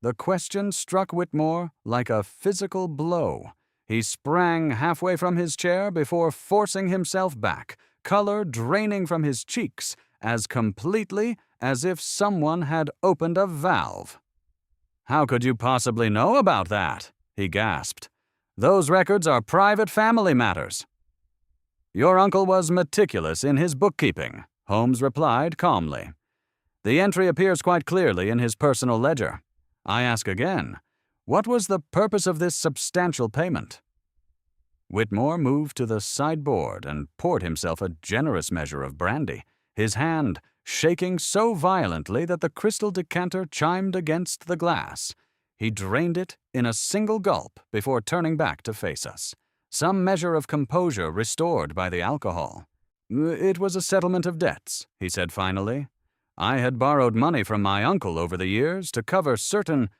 The question struck Whitmore like a physical blow. He sprang halfway from his chair before forcing himself back, color draining from his cheeks as completely as if someone had opened a valve. "How could you possibly know about that?" he gasped. "Those records are private family matters." "Your uncle was meticulous in his bookkeeping," Holmes replied calmly. "The entry appears quite clearly in his personal ledger. I ask again, what was the purpose of this substantial payment?" Whitmore moved to the sideboard and poured himself a generous measure of brandy, his hand shaking so violently that the crystal decanter chimed against the glass. He drained it in a single gulp before turning back to face us, some measure of composure restored by the alcohol. "It was a settlement of debts," he said finally. "I had borrowed money from my uncle over the years to cover certain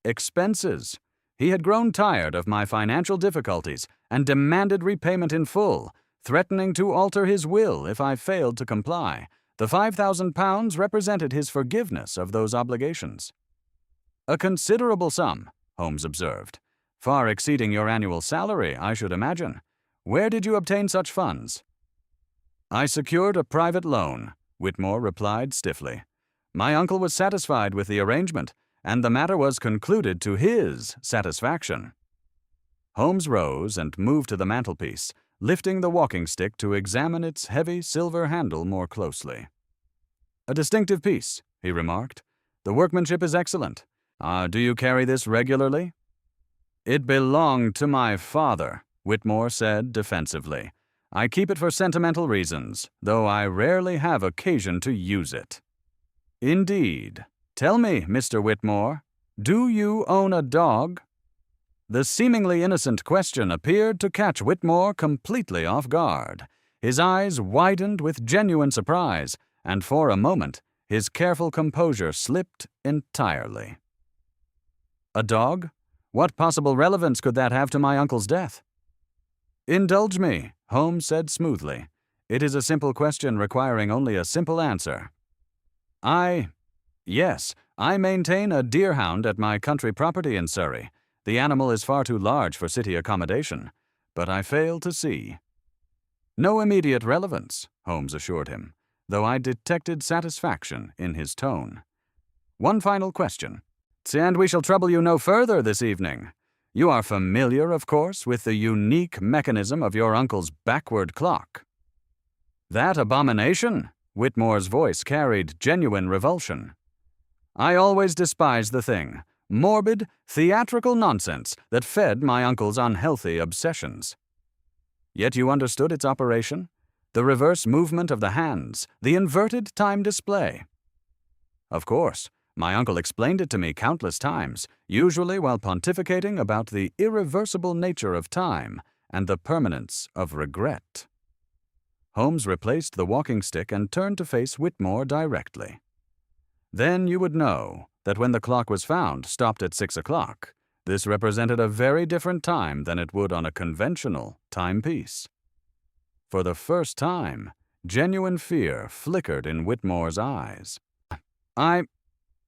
expenses. He had grown tired of my financial difficulties and demanded repayment in full, threatening to alter his will if I failed to comply. The £5,000 represented his forgiveness of those obligations." "A considerable sum," Holmes observed. "Far exceeding your annual salary, I should imagine. Where did you obtain such funds?" "I secured a private loan," Whitmore replied stiffly. "My uncle was satisfied with the arrangement, and the matter was concluded to his satisfaction." Holmes rose and moved to the mantelpiece, lifting the walking stick to examine its heavy silver handle more closely. "A distinctive piece," he remarked. "The workmanship is excellent. Do you carry this regularly?" "It belonged to my father," Whitmore said defensively. "I keep it for sentimental reasons, though I rarely have occasion to use it." "Indeed. Tell me, Mr. Whitmore, do you own a dog?" The seemingly innocent question appeared to catch Whitmore completely off guard. His eyes widened with genuine surprise, and for a moment his careful composure slipped entirely. "A dog? What possible relevance could that have to my uncle's death?" "Indulge me," Holmes said smoothly. "It is a simple question requiring only a simple answer. Yes, I maintain a deerhound at my country property in Surrey. The animal is far too large for city accommodation, but I fail to see." "No immediate relevance," Holmes assured him, though I detected satisfaction in his tone. "One final question, and we shall trouble you no further this evening. You are familiar, of course, with the unique mechanism of your uncle's backward clock." "That abomination?" Whitmore's voice carried genuine revulsion. "I always despised the thing. Morbid, theatrical nonsense that fed my uncle's unhealthy obsessions." "Yet you understood its operation? The reverse movement of the hands, the inverted time display." "Of course. My uncle explained it to me countless times, usually while pontificating about the irreversible nature of time and the permanence of regret." Holmes replaced the walking stick and turned to face Whitmore directly. "Then you would know that when the clock was found stopped at 6 o'clock, this represented a very different time than it would on a conventional timepiece." For the first time, genuine fear flickered in Whitmore's eyes. I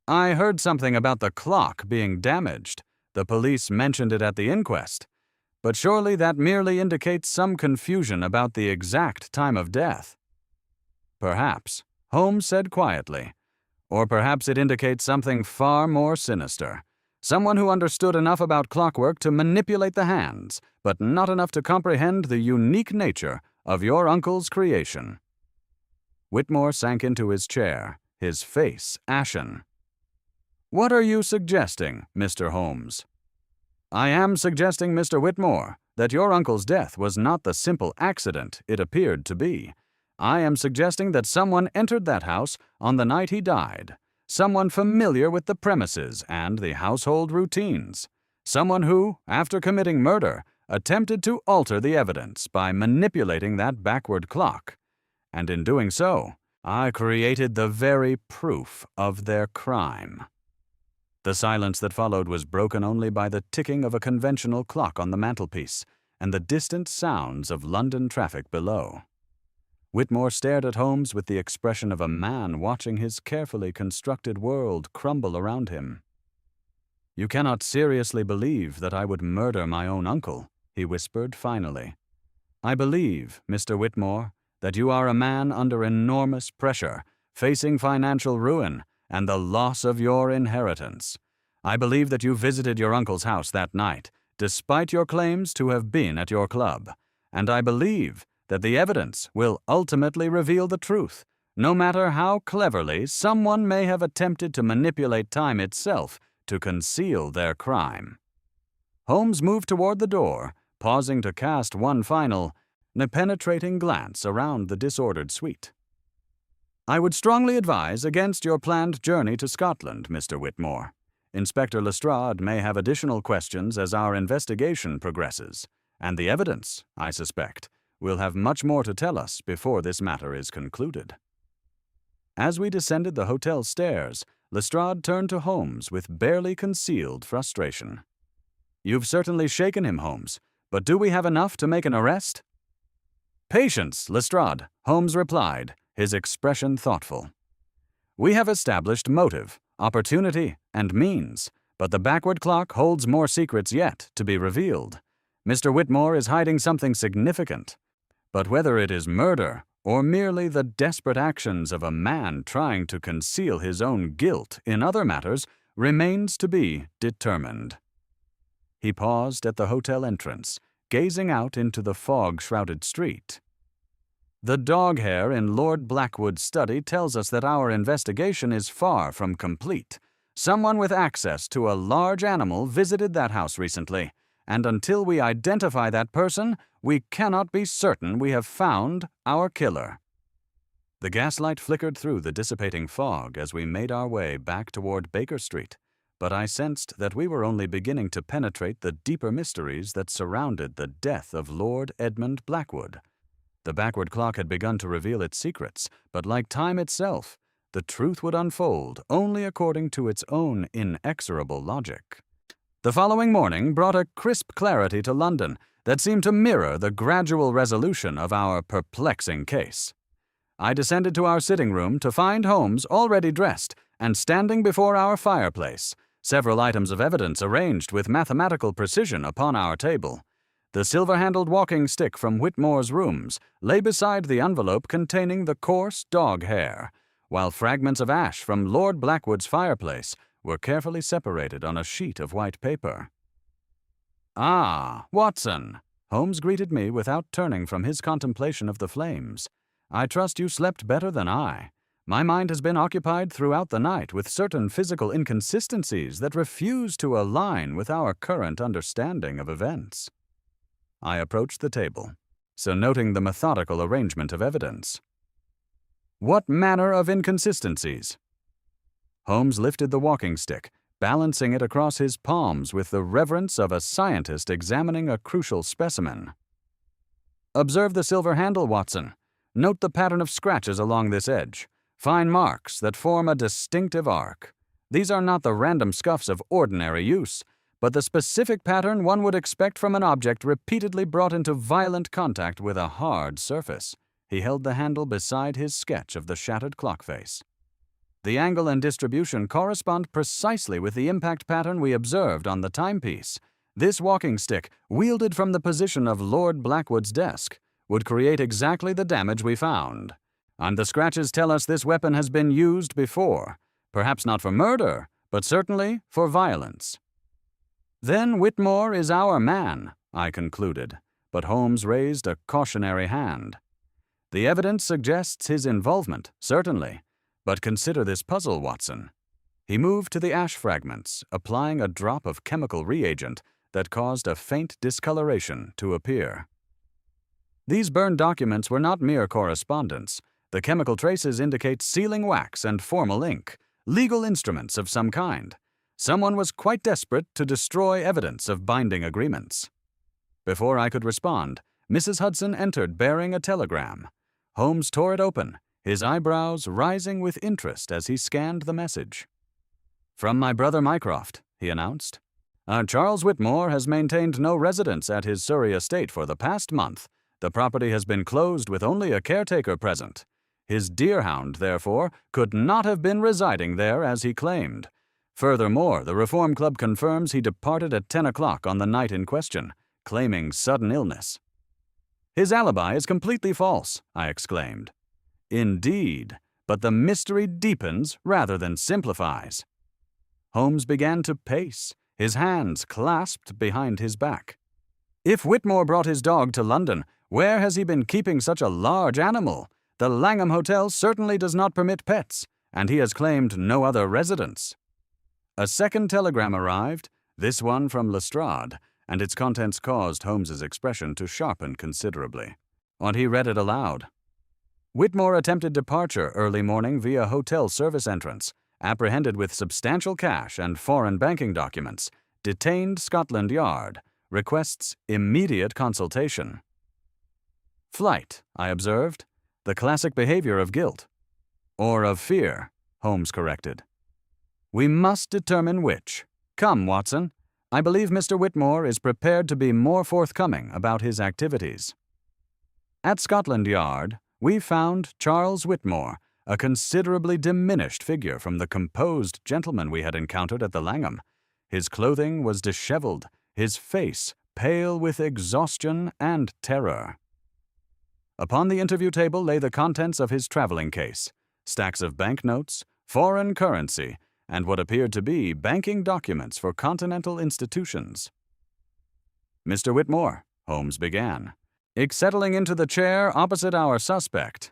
heard something about the clock being damaged. The police mentioned it at the inquest. But surely that merely indicates some confusion about the exact time of death." "Perhaps," Holmes said quietly. "Or perhaps it indicates something far more sinister. Someone who understood enough about clockwork to manipulate the hands, but not enough to comprehend the unique nature of your uncle's creation." Whitmore sank into his chair, his face ashen. "What are you suggesting, Mr. Holmes?" "I am suggesting, Mr. Whitmore, that your uncle's death was not the simple accident it appeared to be. I am suggesting that someone entered that house on the night he died, someone familiar with the premises and the household routines, someone who, after committing murder, attempted to alter the evidence by manipulating that backward clock, and in doing so, I created the very proof of their crime." The silence that followed was broken only by the ticking of a conventional clock on the mantelpiece and the distant sounds of London traffic below. Whitmore stared at Holmes with the expression of a man watching his carefully constructed world crumble around him. "You cannot seriously believe that I would murder my own uncle," he whispered finally. "I believe, Mr. Whitmore, that you are a man under enormous pressure, facing financial ruin and the loss of your inheritance. I believe that you visited your uncle's house that night, despite your claims to have been at your club, and I believe that the evidence will ultimately reveal the truth, no matter how cleverly someone may have attempted to manipulate time itself to conceal their crime." Holmes moved toward the door, pausing to cast one final, penetrating glance around the disordered suite. "I would strongly advise against your planned journey to Scotland, Mr. Whitmore. Inspector Lestrade may have additional questions as our investigation progresses, and the evidence, I suspect, will have much more to tell us before this matter is concluded." As we descended the hotel stairs, Lestrade turned to Holmes with barely concealed frustration. "You've certainly shaken him, Holmes, but do we have enough to make an arrest?" "Patience, Lestrade," Holmes replied, his expression thoughtful. "We have established motive, opportunity, and means, but the backward clock holds more secrets yet to be revealed. Mr. Whitmore is hiding something significant, but whether it is murder or merely the desperate actions of a man trying to conceal his own guilt in other matters remains to be determined. He paused at the hotel entrance, gazing out into the fog-shrouded street. The dog hair in Lord Blackwood's study tells us that our investigation is far from complete. Someone with access to a large animal visited that house recently, and until we identify that person, we cannot be certain we have found our killer. The gaslight flickered through the dissipating fog as we made our way back toward Baker Street, but I sensed that we were only beginning to penetrate the deeper mysteries that surrounded the death of Lord Edmund Blackwood. The backward clock had begun to reveal its secrets, but like time itself, the truth would unfold only according to its own inexorable logic. The following morning brought a crisp clarity to London that seemed to mirror the gradual resolution of our perplexing case. I descended to our sitting room to find Holmes already dressed and standing before our fireplace, several items of evidence arranged with mathematical precision upon our table. The silver-handled walking stick from Whitmore's rooms lay beside the envelope containing the coarse dog hair, while fragments of ash from Lord Blackwood's fireplace were carefully separated on a sheet of white paper. "Ah, Watson," Holmes greeted me without turning from his contemplation of the flames. "I trust you slept better than I. My mind has been occupied throughout the night with certain physical inconsistencies that refuse to align with our current understanding of events." I approached the table, so noting the methodical arrangement of evidence. "What manner of inconsistencies?" Holmes lifted the walking stick, balancing it across his palms with the reverence of a scientist examining a crucial specimen. "Observe the silver handle, Watson. Note the pattern of scratches along this edge, fine marks that form a distinctive arc. These are not the random scuffs of ordinary use, but the specific pattern one would expect from an object repeatedly brought into violent contact with a hard surface." He held the handle beside his sketch of the shattered clock face. "The angle and distribution correspond precisely with the impact pattern we observed on the timepiece. This walking stick, wielded from the position of Lord Blackwood's desk, would create exactly the damage we found. And the scratches tell us this weapon has been used before, perhaps not for murder, but certainly for violence." "Then Whitmore is our man," I concluded, but Holmes raised a cautionary hand. "The evidence suggests his involvement, certainly, but consider this puzzle, Watson." He moved to the ash fragments, applying a drop of chemical reagent that caused a faint discoloration to appear. These burned documents were not mere correspondence. The chemical traces indicate sealing wax and formal ink, legal instruments of some kind. Someone was quite desperate to destroy evidence of binding agreements. Before I could respond, Mrs. Hudson entered bearing a telegram. Holmes tore it open, his eyebrows rising with interest as he scanned the message. "From my brother Mycroft," he announced. "Charles Whitmore has maintained no residence at his Surrey estate for the past month. The property has been closed with only a caretaker present. His deerhound, therefore, could not have been residing there as he claimed. Furthermore, the Reform Club confirms he departed at 10 o'clock on the night in question, claiming sudden illness." "His alibi is completely false," I exclaimed. "Indeed, but the mystery deepens rather than simplifies." Holmes began to pace, his hands clasped behind his back. "If Whitmore brought his dog to London, where has he been keeping such a large animal? The Langham Hotel certainly does not permit pets, and he has claimed no other residence." A second telegram arrived, this one from Lestrade, and its contents caused Holmes's expression to sharpen considerably. And he read it aloud. "Whitmore attempted departure early morning via hotel service entrance, apprehended with substantial cash and foreign banking documents, detained Scotland Yard, requests immediate consultation." "Flight," I observed, "the classic behavior of guilt." "Or of fear," Holmes corrected. "We must determine which. Come, Watson. I believe Mr. Whitmore is prepared to be more forthcoming about his activities." At Scotland Yard, we found Charles Whitmore, a considerably diminished figure from the composed gentleman we had encountered at the Langham. His clothing was disheveled, his face pale with exhaustion and terror. Upon the interview table lay the contents of his traveling case, stacks of banknotes, foreign currency, and what appeared to be banking documents for continental institutions. "Mr. Whitmore," Holmes began, settling into the chair opposite our suspect.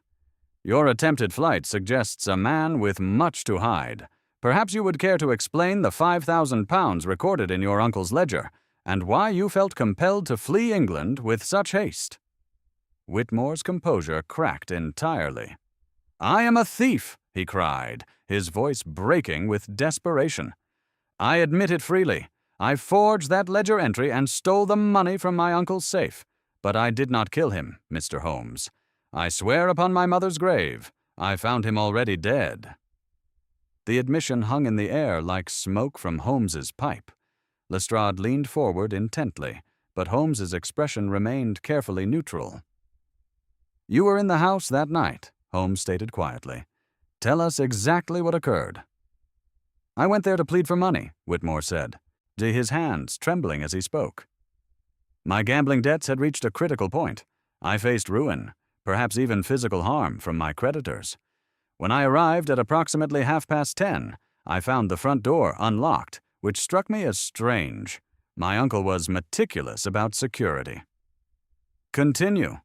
"Your attempted flight suggests a man with much to hide. Perhaps you would care to explain the £5,000 recorded in your uncle's ledger, and why you felt compelled to flee England with such haste." Whitmore's composure cracked entirely. "I am a thief," he cried, his voice breaking with desperation. "I admit it freely. I forged that ledger entry and stole the money from my uncle's safe. But I did not kill him, Mr. Holmes. I swear upon my mother's grave, I found him already dead." The admission hung in the air like smoke from Holmes's pipe. Lestrade leaned forward intently, but Holmes's expression remained carefully neutral. "You were in the house that night," Holmes stated quietly. "Tell us exactly what occurred." "I went there to plead for money," Whitmore said, his hands trembling as he spoke. "My gambling debts had reached a critical point. I faced ruin, perhaps even physical harm, from my creditors. When I arrived at approximately 10:30, I found the front door unlocked, which struck me as strange. My uncle was meticulous about security." "Continue."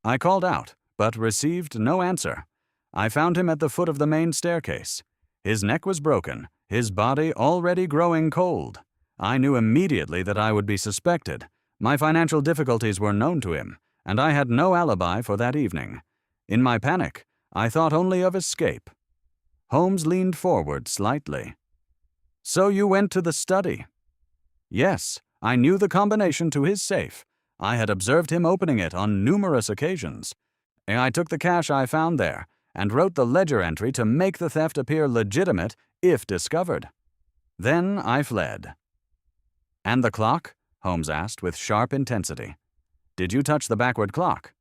"I called out, but received no answer. I found him at the foot of the main staircase. His neck was broken, his body already growing cold. I knew immediately that I would be suspected. My financial difficulties were known to him, and I had no alibi for that evening. In my panic, I thought only of escape." Holmes leaned forward slightly. "So you went to the study?" "Yes, I knew the combination to his safe. I had observed him opening it on numerous occasions. I took the cash I found there and wrote the ledger entry to make the theft appear legitimate if discovered. Then I fled." "And the clock?" Holmes asked with sharp intensity. "Did you touch the backward clock?"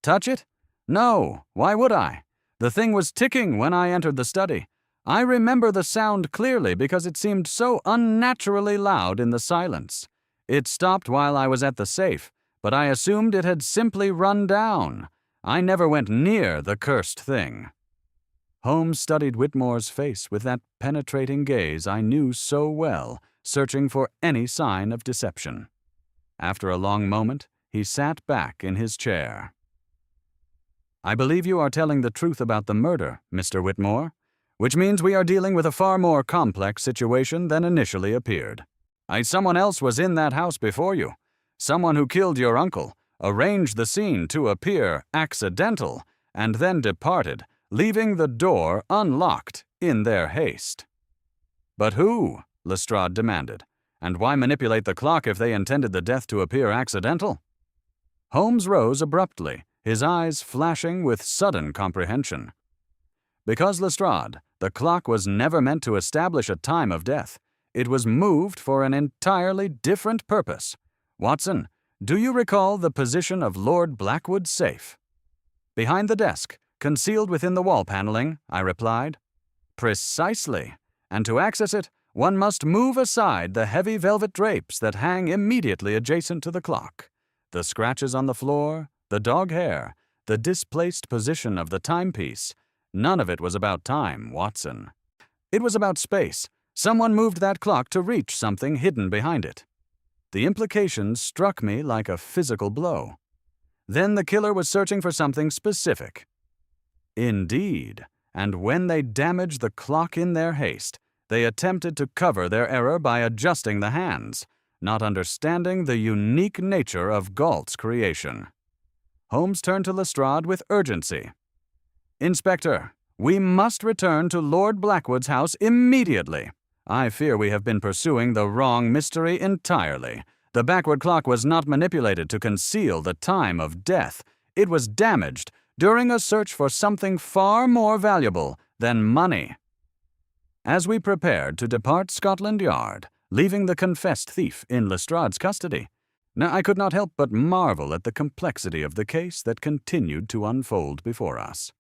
"Touch it? No, why would I? The thing was ticking when I entered the study. I remember the sound clearly because it seemed so unnaturally loud in the silence. It stopped while I was at the safe, but I assumed it had simply run down. I never went near the cursed thing." Holmes studied Whitmore's face with that penetrating gaze I knew so well, searching for any sign of deception. After a long moment, he sat back in his chair. "I believe you are telling the truth about the murder, Mr. Whitmore, which means we are dealing with a far more complex situation than initially appeared. Someone else was in that house before you. Someone who killed your uncle, arranged the scene to appear accidental, and then departed, leaving the door unlocked in their haste." "But who?" Lestrade demanded. "And why manipulate the clock if they intended the death to appear accidental?" Holmes rose abruptly, his eyes flashing with sudden comprehension. "Because, Lestrade, the clock was never meant to establish a time of death. It was moved for an entirely different purpose. Watson, do you recall the position of Lord Blackwood's safe?" "Behind the desk, concealed within the wall paneling," I replied. "Precisely. And to access it, one must move aside the heavy velvet drapes that hang immediately adjacent to the clock. The scratches on the floor, the dog hair, the displaced position of the timepiece. None of it was about time, Watson. It was about space. Someone moved that clock to reach something hidden behind it." The implication struck me like a physical blow. "Then the killer was searching for something specific." "Indeed. And when they damaged the clock in their haste, they attempted to cover their error by adjusting the hands, not understanding the unique nature of Galt's creation." Holmes turned to Lestrade with urgency. "Inspector, we must return to Lord Blackwood's house immediately. I fear we have been pursuing the wrong mystery entirely. The backward clock was not manipulated to conceal the time of death. It was damaged during a search for something far more valuable than money." As we prepared to depart Scotland Yard, leaving the confessed thief in Lestrade's custody, I could not help but marvel at the complexity of the case that continued to unfold before us.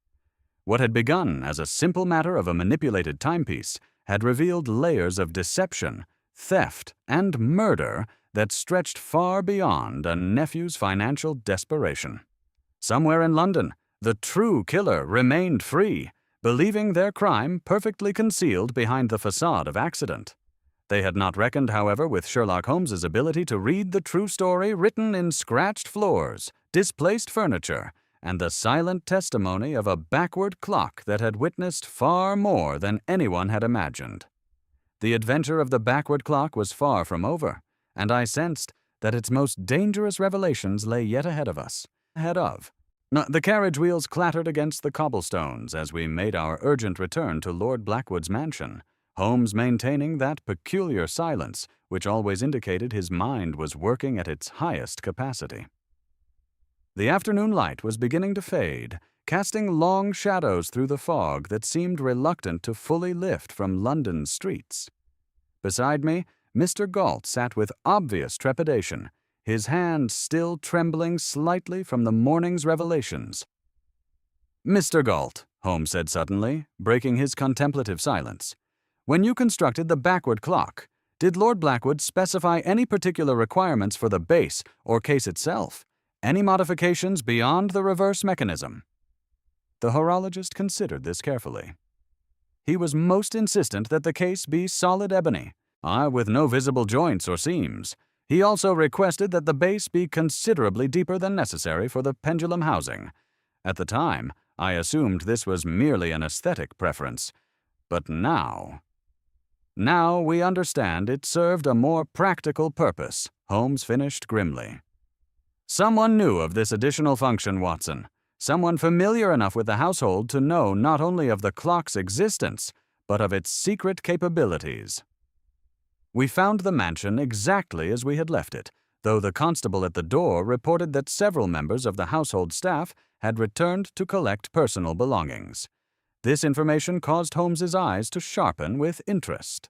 What had begun as a simple matter of a manipulated timepiece had revealed layers of deception, theft, and murder that stretched far beyond a nephew's financial desperation. Somewhere in London, the true killer remained free, believing their crime perfectly concealed behind the facade of accident. They had not reckoned, however, with Sherlock Holmes's ability to read the true story written in scratched floors, displaced furniture, and the silent testimony of a backward clock that had witnessed far more than anyone had imagined. The adventure of the backward clock was far from over, and I sensed that its most dangerous revelations lay yet ahead of us. The carriage wheels clattered against the cobblestones as we made our urgent return to Lord Blackwood's mansion, Holmes maintaining that peculiar silence which always indicated his mind was working at its highest capacity. The afternoon light was beginning to fade, casting long shadows through the fog that seemed reluctant to fully lift from London's streets. Beside me, Mr. Galt sat with obvious trepidation, his hand still trembling slightly from the morning's revelations. "Mr. Galt," Holmes said suddenly, breaking his contemplative silence, "when you constructed the backward clock, did Lord Blackwood specify any particular requirements for the base or case itself? Any modifications beyond the reverse mechanism?" The horologist considered this carefully. "He was most insistent that the case be solid ebony, with no visible joints or seams. He also requested that the base be considerably deeper than necessary for the pendulum housing. At the time, I assumed this was merely an aesthetic preference. But now we understand it served a more practical purpose," Holmes finished grimly. "Someone knew of this additional function, Watson. Someone familiar enough with the household to know not only of the clock's existence, but of its secret capabilities." We found the mansion exactly as we had left it, though the constable at the door reported that several members of the household staff had returned to collect personal belongings. This information caused Holmes's eyes to sharpen with interest.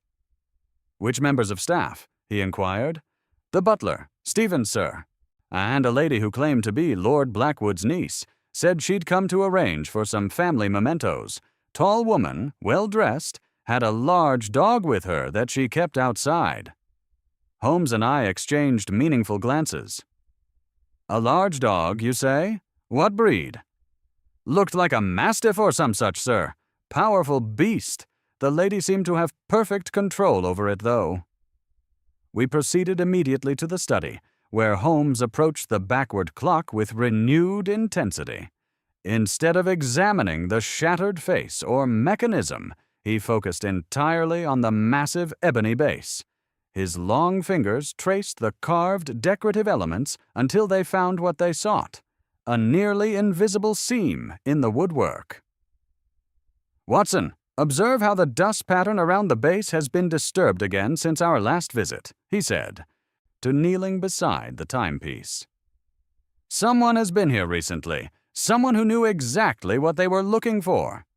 "Which members of staff?" he inquired. "The butler, Stevens, sir, and a lady who claimed to be Lord Blackwood's niece, said she'd come to arrange for some family mementos. Tall woman, well-dressed, had a large dog with her that she kept outside." Holmes and I exchanged meaningful glances. "A large dog, you say? What breed?" "Looked like a mastiff or some such, sir. Powerful beast. The lady seemed to have perfect control over it, though." We proceeded immediately to the study, where Holmes approached the backward clock with renewed intensity. Instead of examining the shattered face or mechanism, he focused entirely on the massive ebony base. His long fingers traced the carved decorative elements until they found what they sought, a nearly invisible seam in the woodwork. "Watson, observe how the dust pattern around the base has been disturbed again since our last visit," he said, to kneeling beside the timepiece. "Someone has been here recently, someone who knew exactly what they were looking for."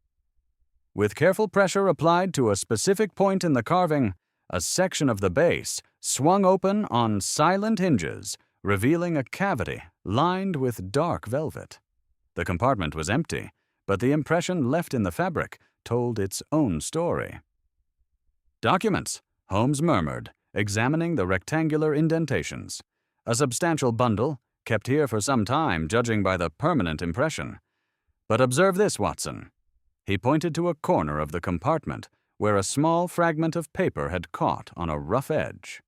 With careful pressure applied to a specific point in the carving, a section of the base swung open on silent hinges, revealing a cavity lined with dark velvet. The compartment was empty, but the impression left in the fabric told its own story. "Documents," Holmes murmured, examining the rectangular indentations. "A substantial bundle, kept here for some time, judging by the permanent impression. But observe this, Watson." He pointed to a corner of the compartment where a small fragment of paper had caught on a rough edge.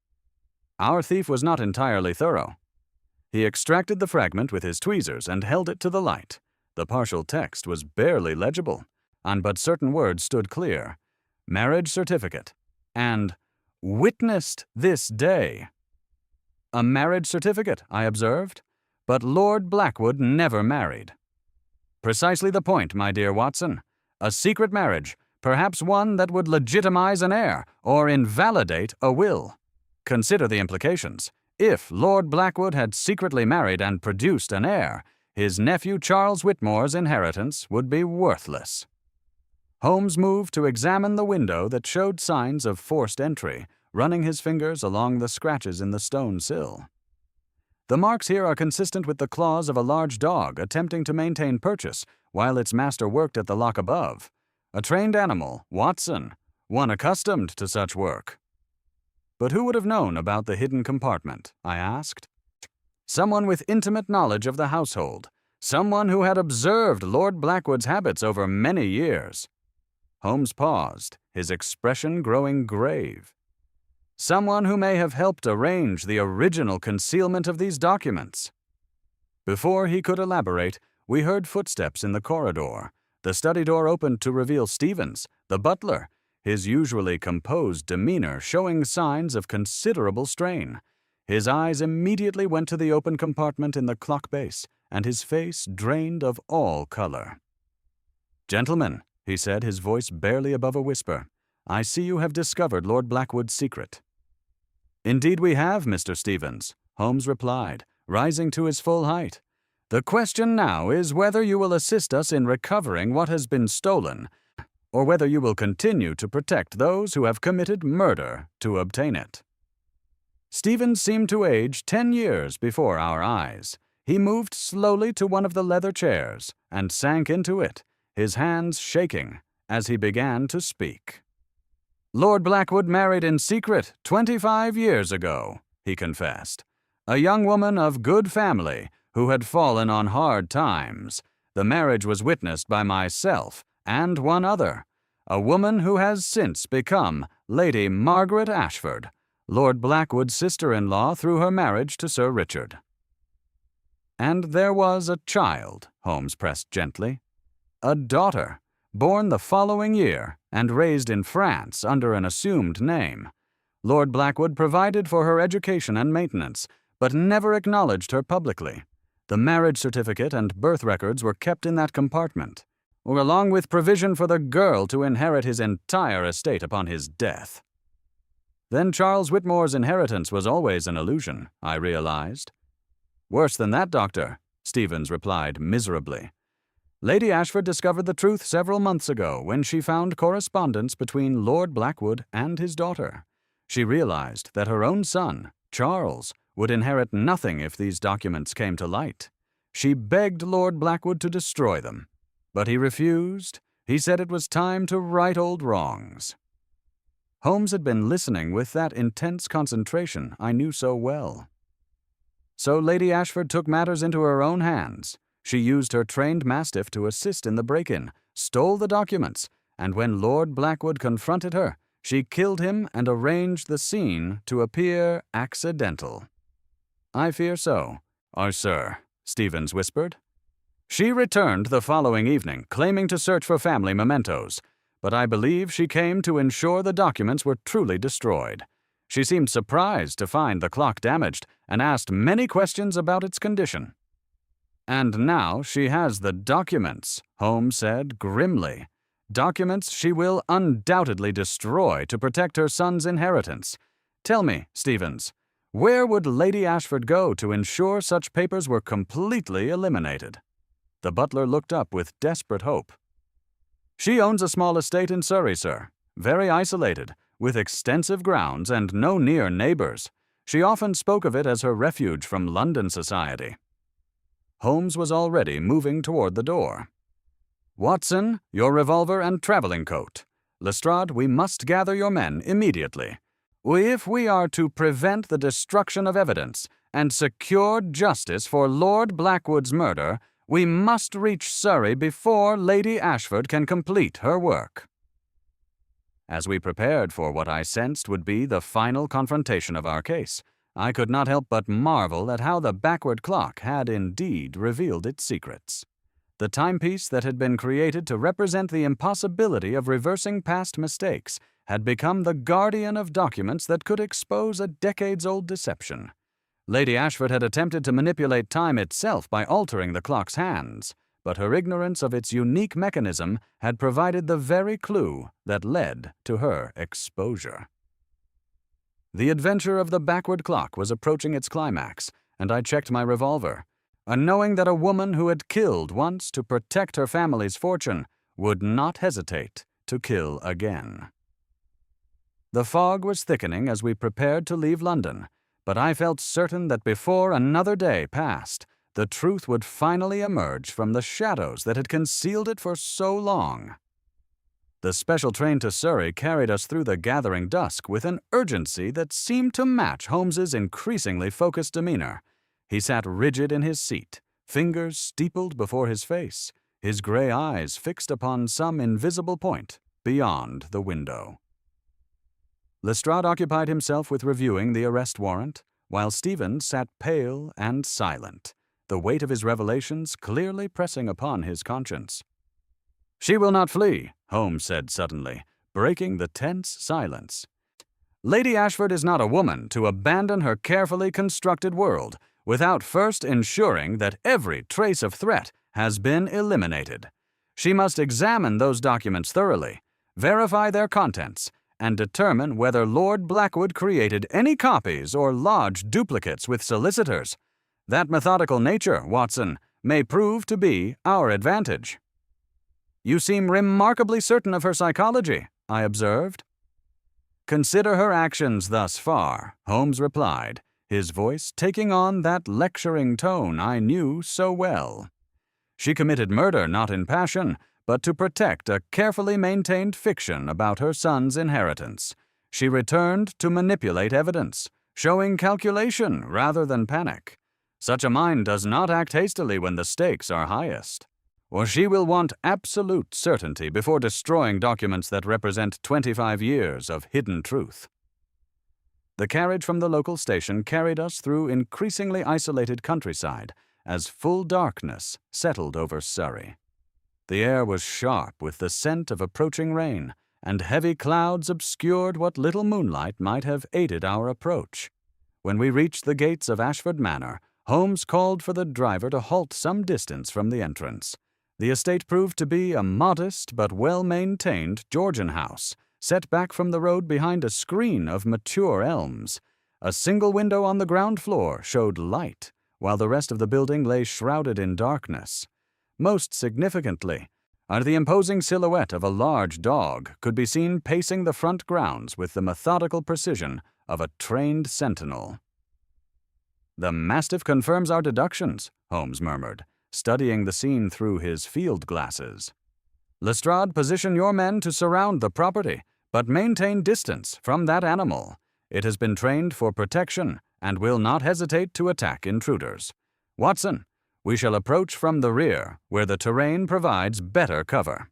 Our thief was not entirely thorough. He extracted the fragment with his tweezers and held it to the light. The partial text was barely legible, and but certain words stood clear: "Marriage certificate," and "Witnessed this day." "A marriage certificate," I observed, "but Lord Blackwood never married." "Precisely the point, my dear Watson. A secret marriage, perhaps one that would legitimize an heir or invalidate a will. Consider the implications. If Lord Blackwood had secretly married and produced an heir, his nephew Charles Whitmore's inheritance would be worthless." Holmes moved to examine the window that showed signs of forced entry, running his fingers along the scratches in the stone sill. "The marks here are consistent with the claws of a large dog attempting to maintain purchase while its master worked at the lock above. A trained animal, Watson, one accustomed to such work." "But who would have known about the hidden compartment?" I asked. "Someone with intimate knowledge of the household, Someone who had observed Lord Blackwood's habits over many years. Holmes paused, his expression growing grave. Someone who may have helped arrange the original concealment of these documents. Before he could elaborate, we heard footsteps in the corridor. The study door opened to reveal Stevens, the butler, his usually composed demeanor showing signs of considerable strain. His eyes immediately went to the open compartment in the clock base, and his face drained of all color. "Gentlemen," he said, his voice barely above a whisper, "I see you have discovered Lord Blackwood's secret." "Indeed we have, Mr. Stevens," Holmes replied, rising to his full height. "The question now is whether you will assist us in recovering what has been stolen, or whether you will continue to protect those who have committed murder to obtain it." Stevens seemed to age 10 years before our eyes. He moved slowly to one of the leather chairs and sank into it, his hands shaking, as he began to speak. "Lord Blackwood married in secret 25 years ago," he confessed. "A young woman of good family who had fallen on hard times. The marriage was witnessed by myself and one other, a woman who has since become Lady Margaret Ashford, Lord Blackwood's sister-in-law through her marriage to Sir Richard." "And there was a child," Holmes pressed gently. "A daughter, born the following year and raised in France under an assumed name. Lord Blackwood provided for her education and maintenance, but never acknowledged her publicly. The marriage certificate and birth records were kept in that compartment, along with provision for the girl to inherit his entire estate upon his death." Then Charles Whitmore's inheritance was always an illusion, I realized. "Worse than that, Doctor," Stevens replied miserably. "Lady Ashford discovered the truth several months ago when she found correspondence between Lord Blackwood and his daughter. She realized that her own son, Charles, would inherit nothing if these documents came to light. She begged Lord Blackwood to destroy them, but he refused. He said it was time to right old wrongs." Holmes had been listening with that intense concentration I knew so well. "So Lady Ashford took matters into her own hands. She used her trained mastiff to assist in the break-in, stole the documents, and when Lord Blackwood confronted her, she killed him and arranged the scene to appear accidental." "I fear so, sir," Stevens whispered. "She returned the following evening, claiming to search for family mementos, but I believe she came to ensure the documents were truly destroyed. She seemed surprised to find the clock damaged and asked many questions about its condition." "And now she has the documents," Holmes said grimly. "Documents she will undoubtedly destroy to protect her son's inheritance. Tell me, Stevens, where would Lady Ashford go to ensure such papers were completely eliminated?" The butler looked up with desperate hope. "She owns a small estate in Surrey, sir, very isolated, with extensive grounds and no near neighbors. She often spoke of it as her refuge from London society." Holmes was already moving toward the door. "Watson, your revolver and traveling coat. Lestrade, we must gather your men immediately. If we are to prevent the destruction of evidence and secure justice for Lord Blackwood's murder, we must reach Surrey before Lady Ashford can complete her work." As we prepared for what I sensed would be the final confrontation of our case, I could not help but marvel at how the backward clock had indeed revealed its secrets. The timepiece that had been created to represent the impossibility of reversing past mistakes had become the guardian of documents that could expose a decades-old deception. Lady Ashford had attempted to manipulate time itself by altering the clock's hands, but her ignorance of its unique mechanism had provided the very clue that led to her exposure. The adventure of the backward clock was approaching its climax, and I checked my revolver, knowing that a woman who had killed once to protect her family's fortune would not hesitate to kill again. The fog was thickening as we prepared to leave London, but I felt certain that before another day passed, the truth would finally emerge from the shadows that had concealed it for so long. The special train to Surrey carried us through the gathering dusk with an urgency that seemed to match Holmes's increasingly focused demeanor. He sat rigid in his seat, fingers steepled before his face, his gray eyes fixed upon some invisible point beyond the window. Lestrade occupied himself with reviewing the arrest warrant, while Stephen sat pale and silent, the weight of his revelations clearly pressing upon his conscience. "She will not flee," Holmes said suddenly, breaking the tense silence. "Lady Ashford is not a woman to abandon her carefully constructed world without first ensuring that every trace of threat has been eliminated. She must examine those documents thoroughly, verify their contents, and determine whether Lord Blackwood created any copies or lodged duplicates with solicitors. That methodical nature, Watson, may prove to be our advantage." "You seem remarkably certain of her psychology," I observed. "Consider her actions thus far," Holmes replied, his voice taking on that lecturing tone I knew so well. "She committed murder not in passion, but to protect a carefully maintained fiction about her son's inheritance. She returned to manipulate evidence, showing calculation rather than panic. Such a mind does not act hastily when the stakes are highest, or she will want absolute certainty before destroying documents that represent 25 years of hidden truth." The carriage from the local station carried us through increasingly isolated countryside as full darkness settled over Surrey. The air was sharp with the scent of approaching rain, and heavy clouds obscured what little moonlight might have aided our approach. When we reached the gates of Ashford Manor, Holmes called for the driver to halt some distance from the entrance. The estate proved to be a modest but well-maintained Georgian house, set back from the road behind a screen of mature elms. A single window on the ground floor showed light, while the rest of the building lay shrouded in darkness. Most significantly, the imposing silhouette of a large dog could be seen pacing the front grounds with the methodical precision of a trained sentinel. "The mastiff confirms our deductions," Holmes murmured, studying the scene through his field glasses. "Lestrade, position your men to surround the property, but maintain distance from that animal. It has been trained for protection and will not hesitate to attack intruders. Watson, we shall approach from the rear, where the terrain provides better cover."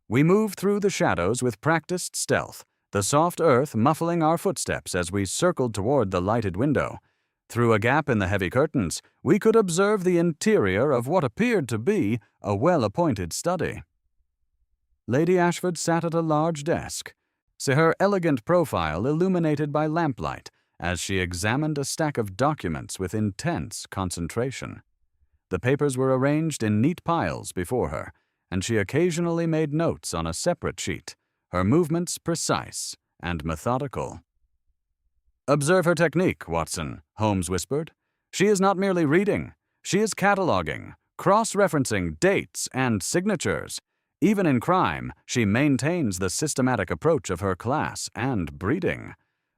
We moved through the shadows with practiced stealth, the soft earth muffling our footsteps as we circled toward the lighted window. Through a gap in the heavy curtains, we could observe the interior of what appeared to be a well-appointed study. Lady Ashford sat at a large desk, her elegant profile illuminated by lamplight as she examined a stack of documents with intense concentration. The papers were arranged in neat piles before her, and she occasionally made notes on a separate sheet, her movements precise and methodical. "Observe her technique, Watson," Holmes whispered. "She is not merely reading. She is cataloging, cross-referencing dates and signatures. Even in crime, she maintains the systematic approach of her class and breeding.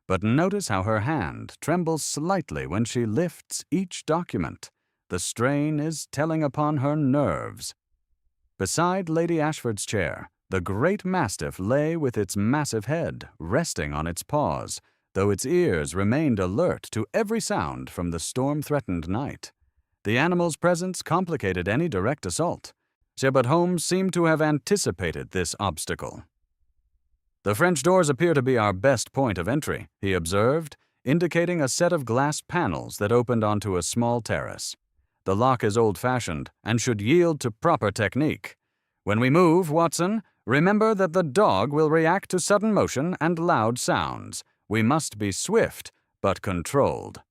But notice how her hand trembles slightly when she lifts each document. The strain is telling upon her nerves." Beside Lady Ashford's chair, the great mastiff lay with its massive head resting on its paws, though its ears remained alert to every sound from the storm-threatened night. The animal's presence complicated any direct assault, but Holmes seemed to have anticipated this obstacle. "The French doors appear to be our best point of entry," he observed, indicating a set of glass panels that opened onto a small terrace. "The lock is old-fashioned and should yield to proper technique. When we move, Watson, remember that the dog will react to sudden motion and loud sounds. We must be swift, but controlled."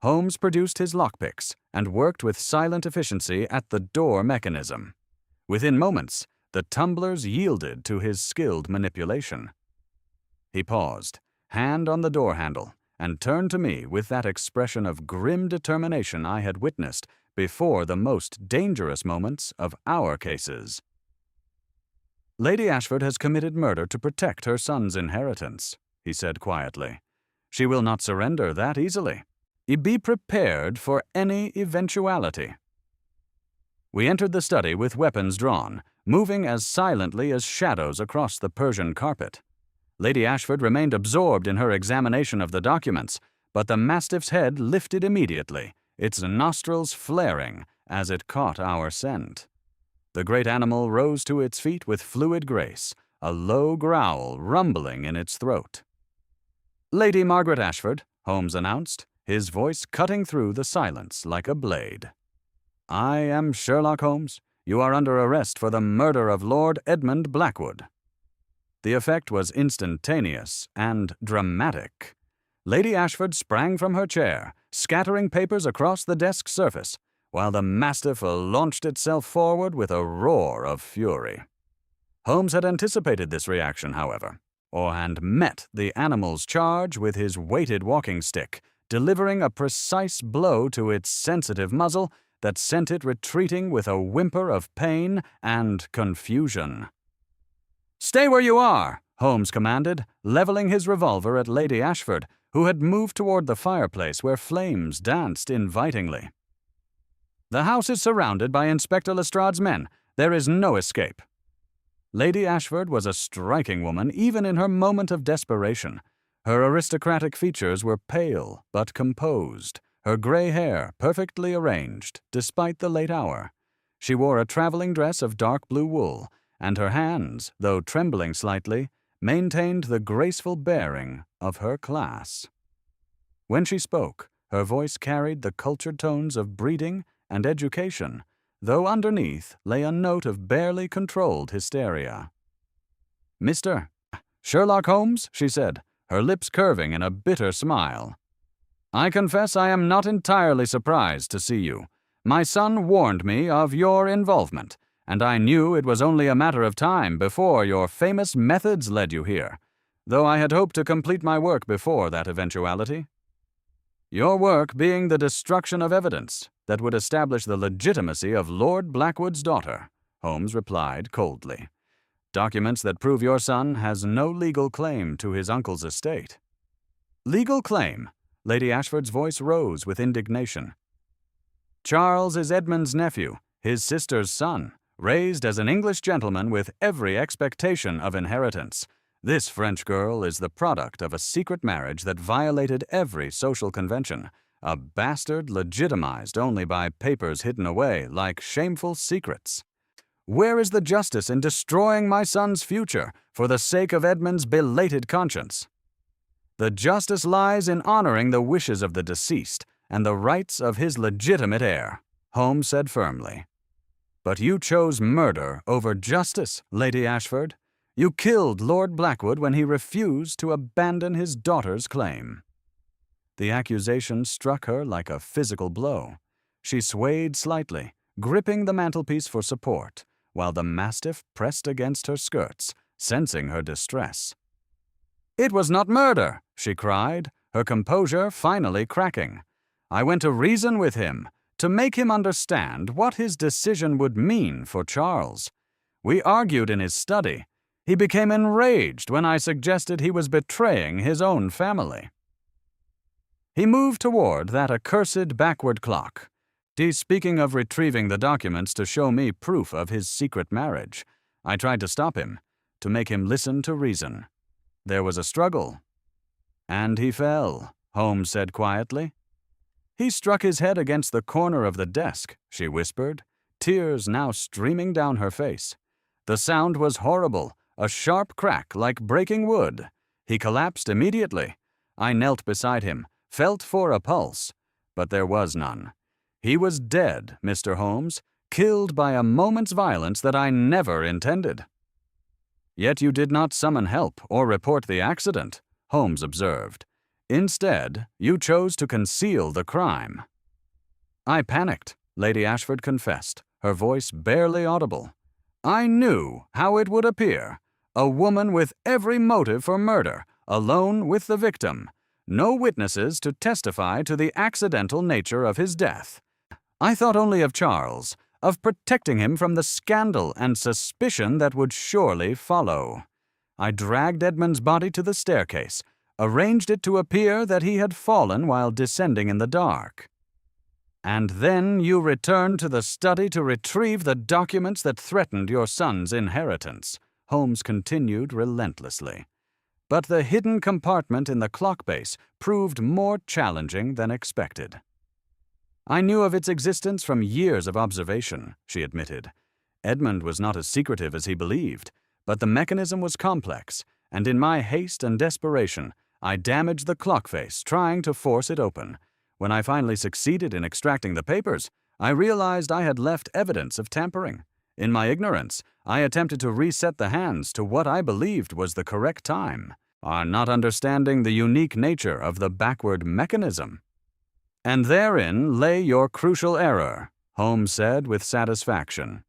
Holmes produced his lockpicks and worked with silent efficiency at the door mechanism. Within moments, the tumblers yielded to his skilled manipulation. He paused, hand on the door handle, and turned to me with that expression of grim determination I had witnessed before the most dangerous moments of our cases. "Lady Ashford has committed murder to protect her son's inheritance," he said quietly. "She will not surrender that easily. Be prepared for any eventuality." We entered the study with weapons drawn, moving as silently as shadows across the Persian carpet. Lady Ashford remained absorbed in her examination of the documents, but the mastiff's head lifted immediately, its nostrils flaring as it caught our scent. The great animal rose to its feet with fluid grace, a low growl rumbling in its throat. "Lady Margaret Ashford," Holmes announced, his voice cutting through the silence like a blade. "I am Sherlock Holmes. You are under arrest for the murder of Lord Edmund Blackwood." The effect was instantaneous and dramatic. Lady Ashford sprang from her chair, scattering papers across the desk's surface, while the mastiff launched itself forward with a roar of fury. Holmes had anticipated this reaction, however, and met the animal's charge with his weighted walking stick, delivering a precise blow to its sensitive muzzle that sent it retreating with a whimper of pain and confusion. "Stay where you are," Holmes commanded, leveling his revolver at Lady Ashford, who had moved toward the fireplace where flames danced invitingly. "The house is surrounded by Inspector Lestrade's men. There is no escape." Lady Ashford was a striking woman even in her moment of desperation. Her aristocratic features were pale but composed, her gray hair perfectly arranged despite the late hour. She wore a traveling dress of dark blue wool, and her hands, though trembling slightly, maintained the graceful bearing of her class. When she spoke, her voice carried the cultured tones of breeding and education, though underneath lay a note of barely controlled hysteria. "Mr. Sherlock Holmes," she said, her lips curving in a bitter smile. "I confess I am not entirely surprised to see you. My son warned me of your involvement, and I knew it was only a matter of time before your famous methods led you here, though I had hoped to complete my work before that eventuality. Your work being the destruction of evidence that would establish the legitimacy of Lord Blackwood's daughter," Holmes replied coldly. "Documents that prove your son has no legal claim to his uncle's estate." "Legal claim?" Lady Ashford's voice rose with indignation. "Charles is Edmund's nephew, his sister's son, raised as an English gentleman with every expectation of inheritance. This French girl is the product of a secret marriage that violated every social convention, a bastard legitimized only by papers hidden away like shameful secrets. Where is the justice in destroying my son's future for the sake of Edmund's belated conscience? The justice lies in honoring the wishes of the deceased and the rights of his legitimate heir," Holmes said firmly. "But you chose murder over justice, Lady Ashford. You killed Lord Blackwood when he refused to abandon his daughter's claim." The accusation struck her like a physical blow. She swayed slightly, gripping the mantelpiece for support, while the mastiff pressed against her skirts, sensing her distress. "It was not murder," she cried, her composure finally cracking. "I went to reason with him, to make him understand what his decision would mean for Charles. We argued in his study. He became enraged when I suggested he was betraying his own family. He moved toward that accursed backward clock. He's speaking of retrieving the documents to show me proof of his secret marriage. I tried to stop him, to make him listen to reason. There was a struggle. And he fell," Holmes said quietly. "He struck his head against the corner of the desk," she whispered, tears now streaming down her face. "The sound was horrible, a sharp crack like breaking wood. He collapsed immediately. I knelt beside him, felt for a pulse, but there was none. He was dead, Mr. Holmes, killed by a moment's violence that I never intended." "Yet you did not summon help or report the accident," Holmes observed. "Instead, you chose to conceal the crime." "I panicked," Lady Ashford confessed, her voice barely audible. "I knew how it would appear. A woman with every motive for murder, alone with the victim. No witnesses to testify to the accidental nature of his death. I thought only of Charles, of protecting him from the scandal and suspicion that would surely follow. I dragged Edmund's body to the staircase, arranged it to appear that he had fallen while descending in the dark. And then you returned to the study to retrieve the documents that threatened your son's inheritance," Holmes continued relentlessly. "But the hidden compartment in the clock base proved more challenging than expected." "I knew of its existence from years of observation," she admitted. "Edmund was not as secretive as he believed, but the mechanism was complex, and in my haste and desperation, I damaged the clock face trying to force it open. When I finally succeeded in extracting the papers, I realized I had left evidence of tampering. In my ignorance, I attempted to reset the hands to what I believed was the correct time, not understanding the unique nature of the backward mechanism." "And therein lay your crucial error," Holmes said with satisfaction.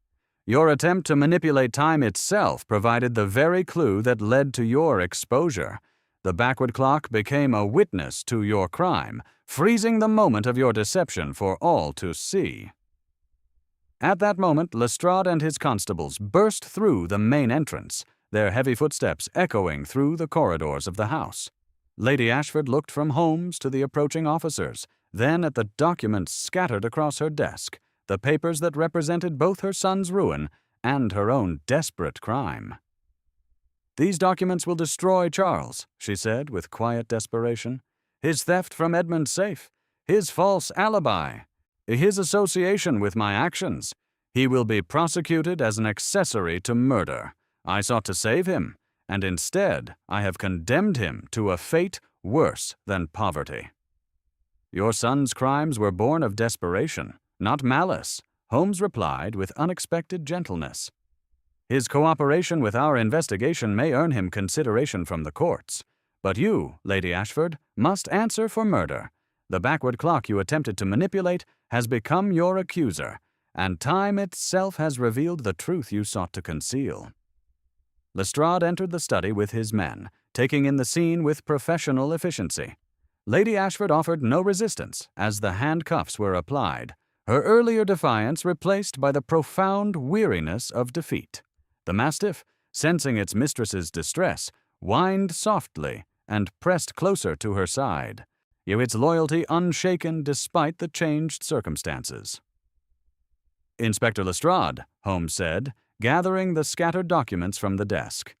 "Your attempt to manipulate time itself provided the very clue that led to your exposure. The backward clock became a witness to your crime, freezing the moment of your deception for all to see." At that moment, Lestrade and his constables burst through the main entrance, their heavy footsteps echoing through the corridors of the house. Lady Ashford looked from Holmes to the approaching officers, then at the documents scattered across her desk, the papers that represented both her son's ruin and her own desperate crime. "These documents will destroy Charles," she said with quiet desperation. "His theft from Edmund's safe, his false alibi, his association with my actions. He will be prosecuted as an accessory to murder. I sought to save him, and instead I have condemned him to a fate worse than poverty." "Your son's crimes were born of desperation, not malice," Holmes replied with unexpected gentleness. "His cooperation with our investigation may earn him consideration from the courts. But you, Lady Ashford, must answer for murder. The backward clock you attempted to manipulate has become your accuser, and time itself has revealed the truth you sought to conceal." Lestrade entered the study with his men, taking in the scene with professional efficiency. Lady Ashford offered no resistance as the handcuffs were applied, her earlier defiance replaced by the profound weariness of defeat. The mastiff, sensing its mistress's distress, whined softly and pressed closer to her side, its loyalty unshaken despite the changed circumstances. "Inspector Lestrade," Holmes said, gathering the scattered documents from the desk.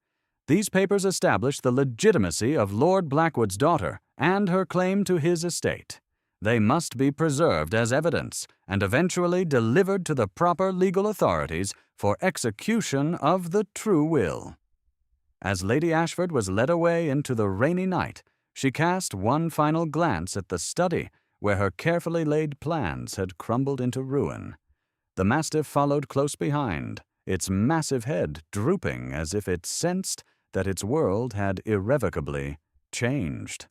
"These papers establish the legitimacy of Lord Blackwood's daughter and her claim to his estate. They must be preserved as evidence and eventually delivered to the proper legal authorities for execution of the true will." As Lady Ashford was led away into the rainy night, she cast one final glance at the study where her carefully laid plans had crumbled into ruin. The mastiff followed close behind, its massive head drooping as if it sensed that its world had irrevocably changed.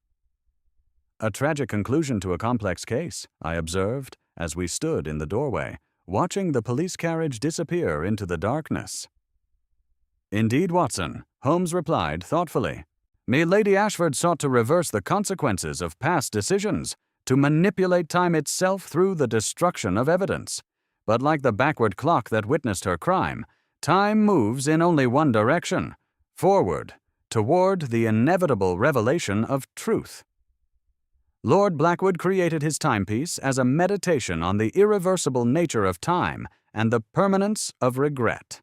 "A tragic conclusion to a complex case," I observed as we stood in the doorway, watching the police carriage disappear into the darkness. "Indeed, Watson," Holmes replied thoughtfully. "Lady Ashford sought to reverse the consequences of past decisions, to manipulate time itself through the destruction of evidence. But like the backward clock that witnessed her crime, time moves in only one direction, forward, toward the inevitable revelation of truth." Lord Blackwood created his timepiece as a meditation on the irreversible nature of time and the permanence of regret.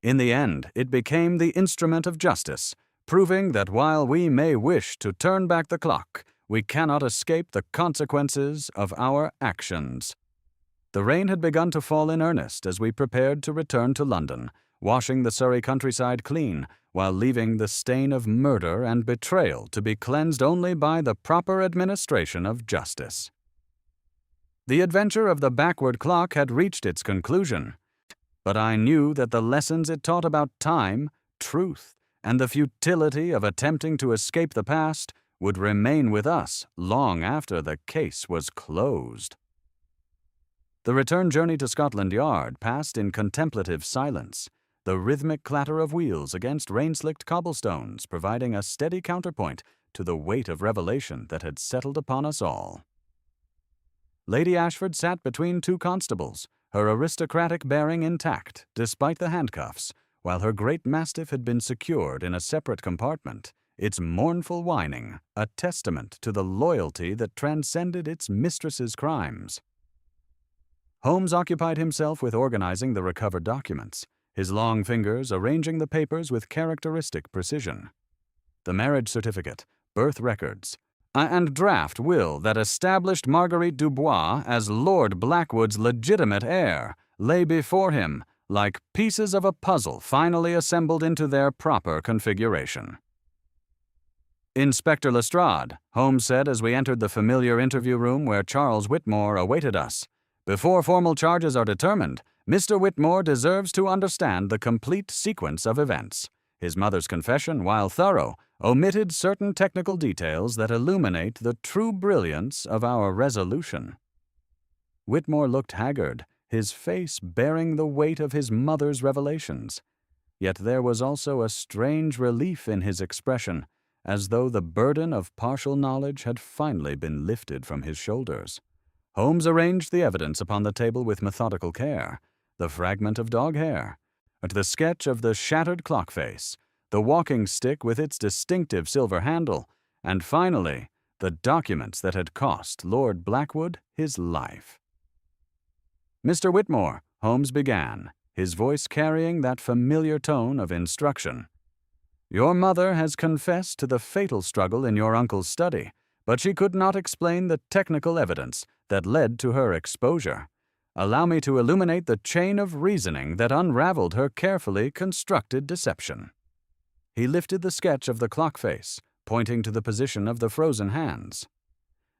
In the end, it became the instrument of justice, proving that while we may wish to turn back the clock, we cannot escape the consequences of our actions. The rain had begun to fall in earnest as we prepared to return to London, washing the Surrey countryside clean, while leaving the stain of murder and betrayal to be cleansed only by the proper administration of justice. The adventure of the backward clock had reached its conclusion, but I knew that the lessons it taught about time, truth, and the futility of attempting to escape the past would remain with us long after the case was closed. The return journey to Scotland Yard passed in contemplative silence, the rhythmic clatter of wheels against rain-slicked cobblestones providing a steady counterpoint to the weight of revelation that had settled upon us all. Lady Ashford sat between two constables, her aristocratic bearing intact despite the handcuffs, while her great mastiff had been secured in a separate compartment, its mournful whining a testament to the loyalty that transcended its mistress's crimes. Holmes occupied himself with organizing the recovered documents, his long fingers arranging the papers with characteristic precision. The marriage certificate, birth records, and draft will that established Marguerite Dubois as Lord Blackwood's legitimate heir lay before him like pieces of a puzzle finally assembled into their proper configuration. "Inspector Lestrade," Holmes said as we entered the familiar interview room where Charles Whitmore awaited us, "before formal charges are determined, Mr. Whitmore deserves to understand the complete sequence of events. His mother's confession, while thorough, omitted certain technical details that illuminate the true brilliance of our resolution." Whitmore looked haggard, his face bearing the weight of his mother's revelations. Yet there was also a strange relief in his expression, as though the burden of partial knowledge had finally been lifted from his shoulders. Holmes arranged the evidence upon the table with methodical care: the fragment of dog hair, the sketch of the shattered clock face, the walking stick with its distinctive silver handle, and finally, the documents that had cost Lord Blackwood his life. "Mr. Whitmore," Holmes began, his voice carrying that familiar tone of instruction, "your mother has confessed to the fatal struggle in your uncle's study, but she could not explain the technical evidence that led to her exposure. Allow me to illuminate the chain of reasoning that unraveled her carefully constructed deception." He lifted the sketch of the clock face, pointing to the position of the frozen hands.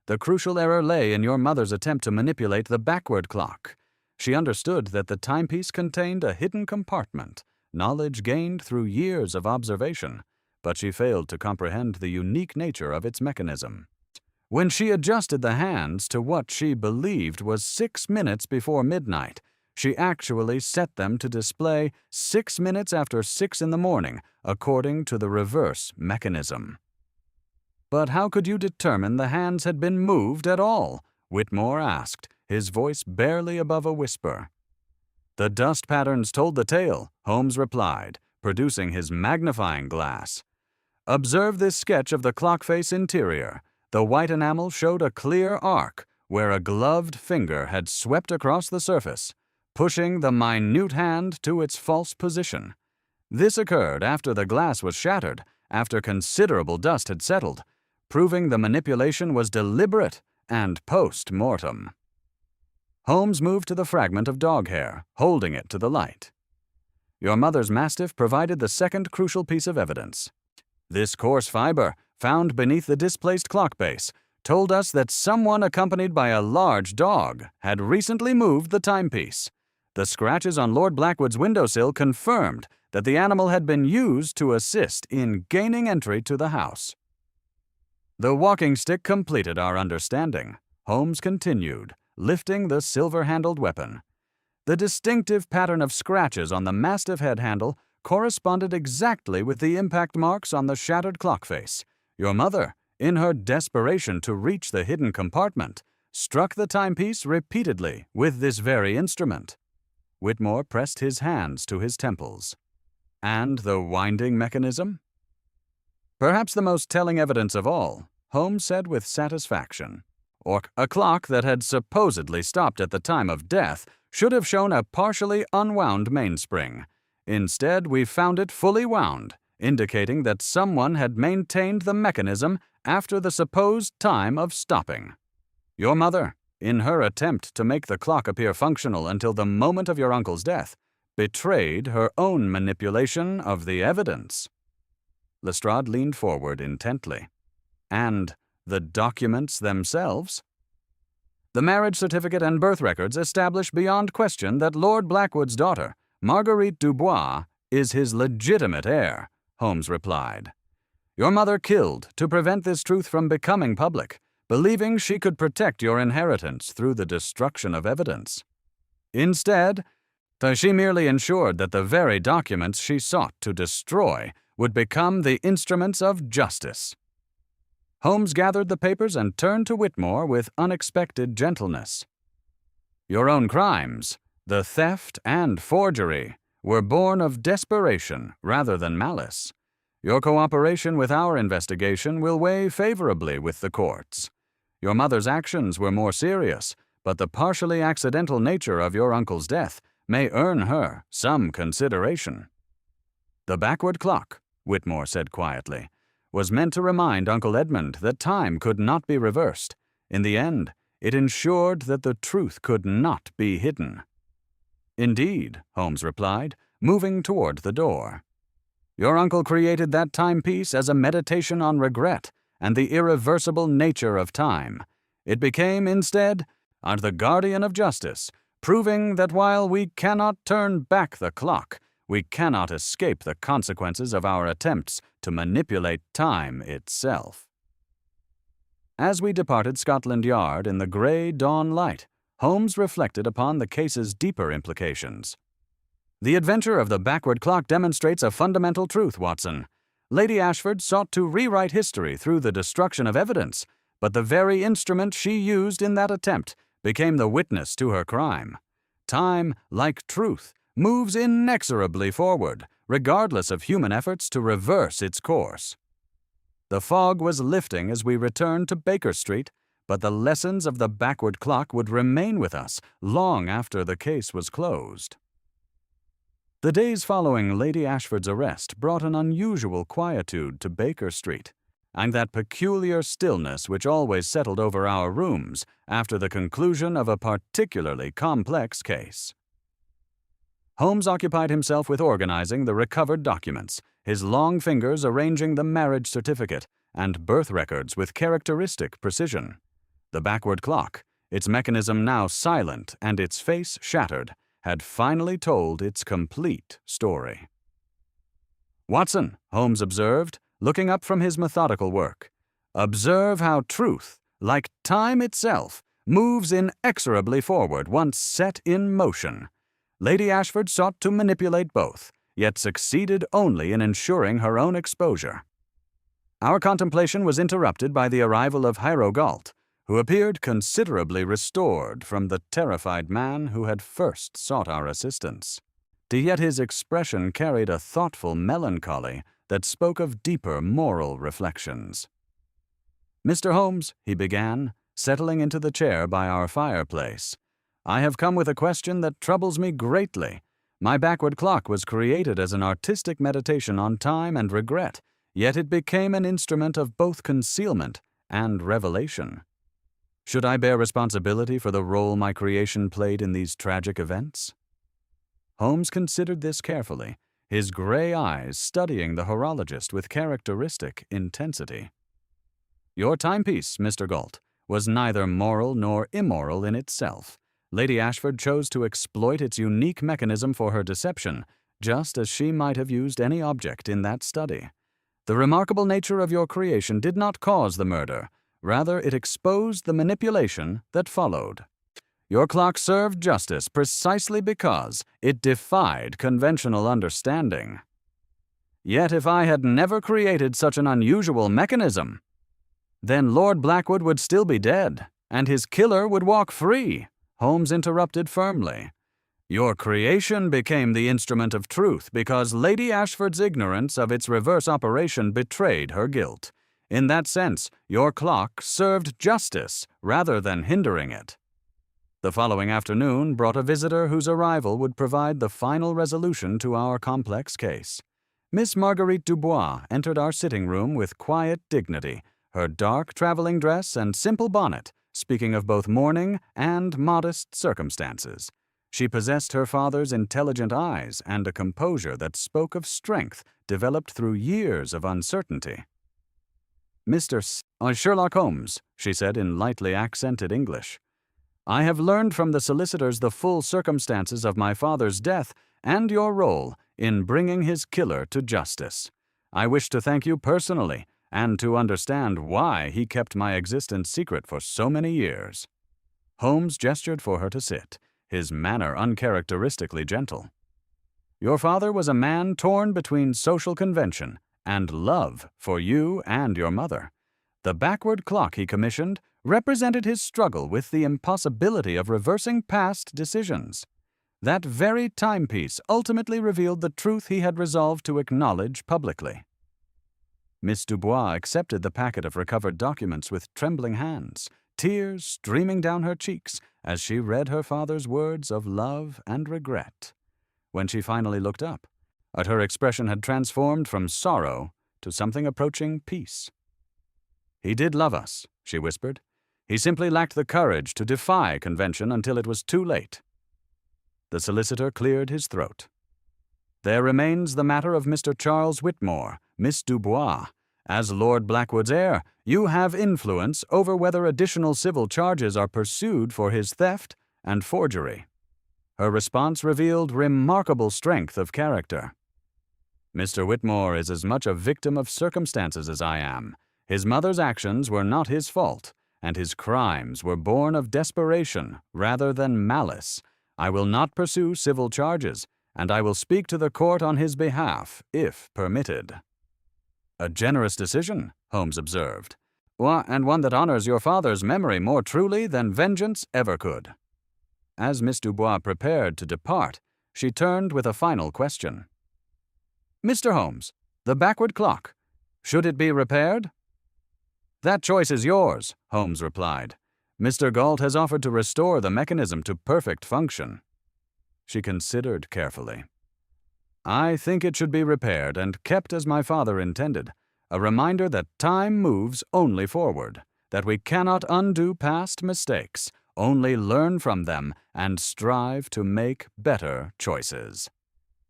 "The crucial error lay in your mother's attempt to manipulate the backward clock. She understood that the timepiece contained a hidden compartment, knowledge gained through years of observation, but she failed to comprehend the unique nature of its mechanism. When she adjusted the hands to what she believed was 6 minutes before midnight, she actually set them to display 6 minutes after 6 in the morning, according to the reverse mechanism." "But how could you determine the hands had been moved at all?" Whitmore asked, his voice barely above a whisper. "The dust patterns told the tale," Holmes replied, producing his magnifying glass. "Observe this sketch of the clock face interior. The white enamel showed a clear arc where a gloved finger had swept across the surface, pushing the minute hand to its false position. This occurred after the glass was shattered, after considerable dust had settled, proving the manipulation was deliberate and post-mortem." Holmes moved to the fragment of dog hair, holding it to the light. "Your mother's mastiff provided the second crucial piece of evidence. This coarse fiber, found beneath the displaced clock base, told us that someone accompanied by a large dog had recently moved the timepiece. The scratches on Lord Blackwood's windowsill confirmed that the animal had been used to assist in gaining entry to the house." "The walking stick completed our understanding," Holmes continued, lifting the silver-handled weapon. "The distinctive pattern of scratches on the mastiff head handle corresponded exactly with the impact marks on the shattered clock face. Your mother, in her desperation to reach the hidden compartment, struck the timepiece repeatedly with this very instrument." Whitmore pressed his hands to his temples. "And the winding mechanism?" "Perhaps the most telling evidence of all," Holmes said with satisfaction. "A clock that had supposedly stopped at the time of death should have shown a partially unwound mainspring. Instead, we found it fully wound, indicating that someone had maintained the mechanism after the supposed time of stopping. Your mother, in her attempt to make the clock appear functional until the moment of your uncle's death, betrayed her own manipulation of the evidence." Lestrade leaned forward intently. "And the documents themselves?" "The marriage certificate and birth records establish beyond question that Lord Blackwood's daughter, Marguerite Dubois, is his legitimate heir," Holmes replied. "Your mother killed to prevent this truth from becoming public, believing she could protect your inheritance through the destruction of evidence. Instead, she merely ensured that the very documents she sought to destroy would become the instruments of justice." Holmes gathered the papers and turned to Whitmore with unexpected gentleness. "Your own crimes, the theft and forgery, were born of desperation rather than malice. Your cooperation with our investigation will weigh favorably with the courts. Your mother's actions were more serious, but the partially accidental nature of your uncle's death may earn her some consideration." "The backward clock," Whitmore said quietly, was meant to remind Uncle Edmund that time could not be reversed. In the end, it ensured that the truth could not be hidden. "Indeed," Holmes replied, moving toward the door. "Your uncle created that timepiece as a meditation on regret and the irreversible nature of time. It became, instead, the guardian of justice, proving that while we cannot turn back the clock, we cannot escape the consequences of our attempts to manipulate time itself." As we departed Scotland Yard in the gray dawn light, Holmes reflected upon the case's deeper implications. "The adventure of the backward clock demonstrates a fundamental truth, Watson. Lady Ashford sought to rewrite history through the destruction of evidence, but the very instrument she used in that attempt became the witness to her crime. Time, like truth, moves inexorably forward, regardless of human efforts to reverse its course." The fog was lifting as we returned to Baker Street, but the lessons of the backward clock would remain with us long after the case was closed. The days following Lady Ashford's arrest brought an unusual quietude to Baker Street, and that peculiar stillness which always settled over our rooms after the conclusion of a particularly complex case. Holmes occupied himself with organizing the recovered documents, his long fingers arranging the marriage certificate and birth records with characteristic precision. The backward clock, its mechanism now silent and its face shattered, had finally told its complete story. "Watson," Holmes observed, looking up from his methodical work, "observe how truth, like time itself, moves inexorably forward once set in motion. Lady Ashford sought to manipulate both, yet succeeded only in ensuring her own exposure." Our contemplation was interrupted by the arrival of Hiro Galt, who appeared considerably restored from the terrified man who had first sought our assistance. Yet his expression carried a thoughtful melancholy that spoke of deeper moral reflections. "Mr. Holmes," he began, settling into the chair by our fireplace, "I have come with a question that troubles me greatly. My backward clock was created as an artistic meditation on time and regret, yet it became an instrument of both concealment and revelation. Should I bear responsibility for the role my creation played in these tragic events?" Holmes considered this carefully, his gray eyes studying the horologist with characteristic intensity. "Your timepiece, Mr. Galt, was neither moral nor immoral in itself. Lady Ashford chose to exploit its unique mechanism for her deception, just as she might have used any object in that study. The remarkable nature of your creation did not cause the murder, rather it exposed the manipulation that followed. Your clock served justice precisely because it defied conventional understanding. Yet if I had never created such an unusual mechanism, then Lord Blackwood would still be dead, and his killer would walk free," Holmes interrupted firmly. "Your creation became the instrument of truth because Lady Ashford's ignorance of its reverse operation betrayed her guilt. In that sense, your clock served justice rather than hindering it." The following afternoon brought a visitor whose arrival would provide the final resolution to our complex case. Miss Marguerite Dubois entered our sitting room with quiet dignity, her dark traveling dress and simple bonnet speaking of both mourning and modest circumstances. She possessed her father's intelligent eyes and a composure that spoke of strength developed through years of uncertainty. "Mr. Sherlock Holmes," she said in lightly accented English, "I have learned from the solicitors the full circumstances of my father's death and your role in bringing his killer to justice. I wish to thank you personally and to understand why he kept my existence secret for so many years." Holmes gestured for her to sit, his manner uncharacteristically gentle. "Your father was a man torn between social convention and love for you and your mother. The backward clock he commissioned represented his struggle with the impossibility of reversing past decisions. That very timepiece ultimately revealed the truth he had resolved to acknowledge publicly." Miss Dubois accepted the packet of recovered documents with trembling hands, tears streaming down her cheeks as she read her father's words of love and regret. When she finally looked up, her expression had transformed from sorrow to something approaching peace. "He did love us," she whispered. "He simply lacked the courage to defy convention until it was too late." The solicitor cleared his throat. "There remains the matter of Mr. Charles Whitmore, Miss Dubois. As Lord Blackwood's heir, you have influence over whether additional civil charges are pursued for his theft and forgery." Her response revealed remarkable strength of character. "Mr. Whitmore is as much a victim of circumstances as I am. His mother's actions were not his fault, and his crimes were born of desperation rather than malice. I will not pursue civil charges, and I will speak to the court on his behalf, if permitted." "A generous decision," Holmes observed, "and one that honors your father's memory more truly than vengeance ever could." As Miss Dubois prepared to depart, she turned with a final question. "Mr. Holmes, the backward clock, should it be repaired?" "That choice is yours," Holmes replied. "Mr. Galt has offered to restore the mechanism to perfect function." She considered carefully. "I think it should be repaired and kept as my father intended, a reminder that time moves only forward, that we cannot undo past mistakes, only learn from them and strive to make better choices."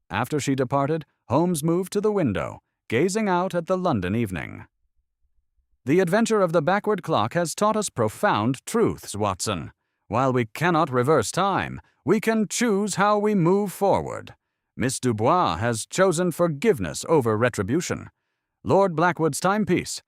After she departed, Holmes moved to the window, gazing out at the London evening. "The adventure of the backward clock has taught us profound truths, Watson. While we cannot reverse time, we can choose how we move forward. Miss Dubois has chosen forgiveness over retribution. Lord Blackwood's timepiece,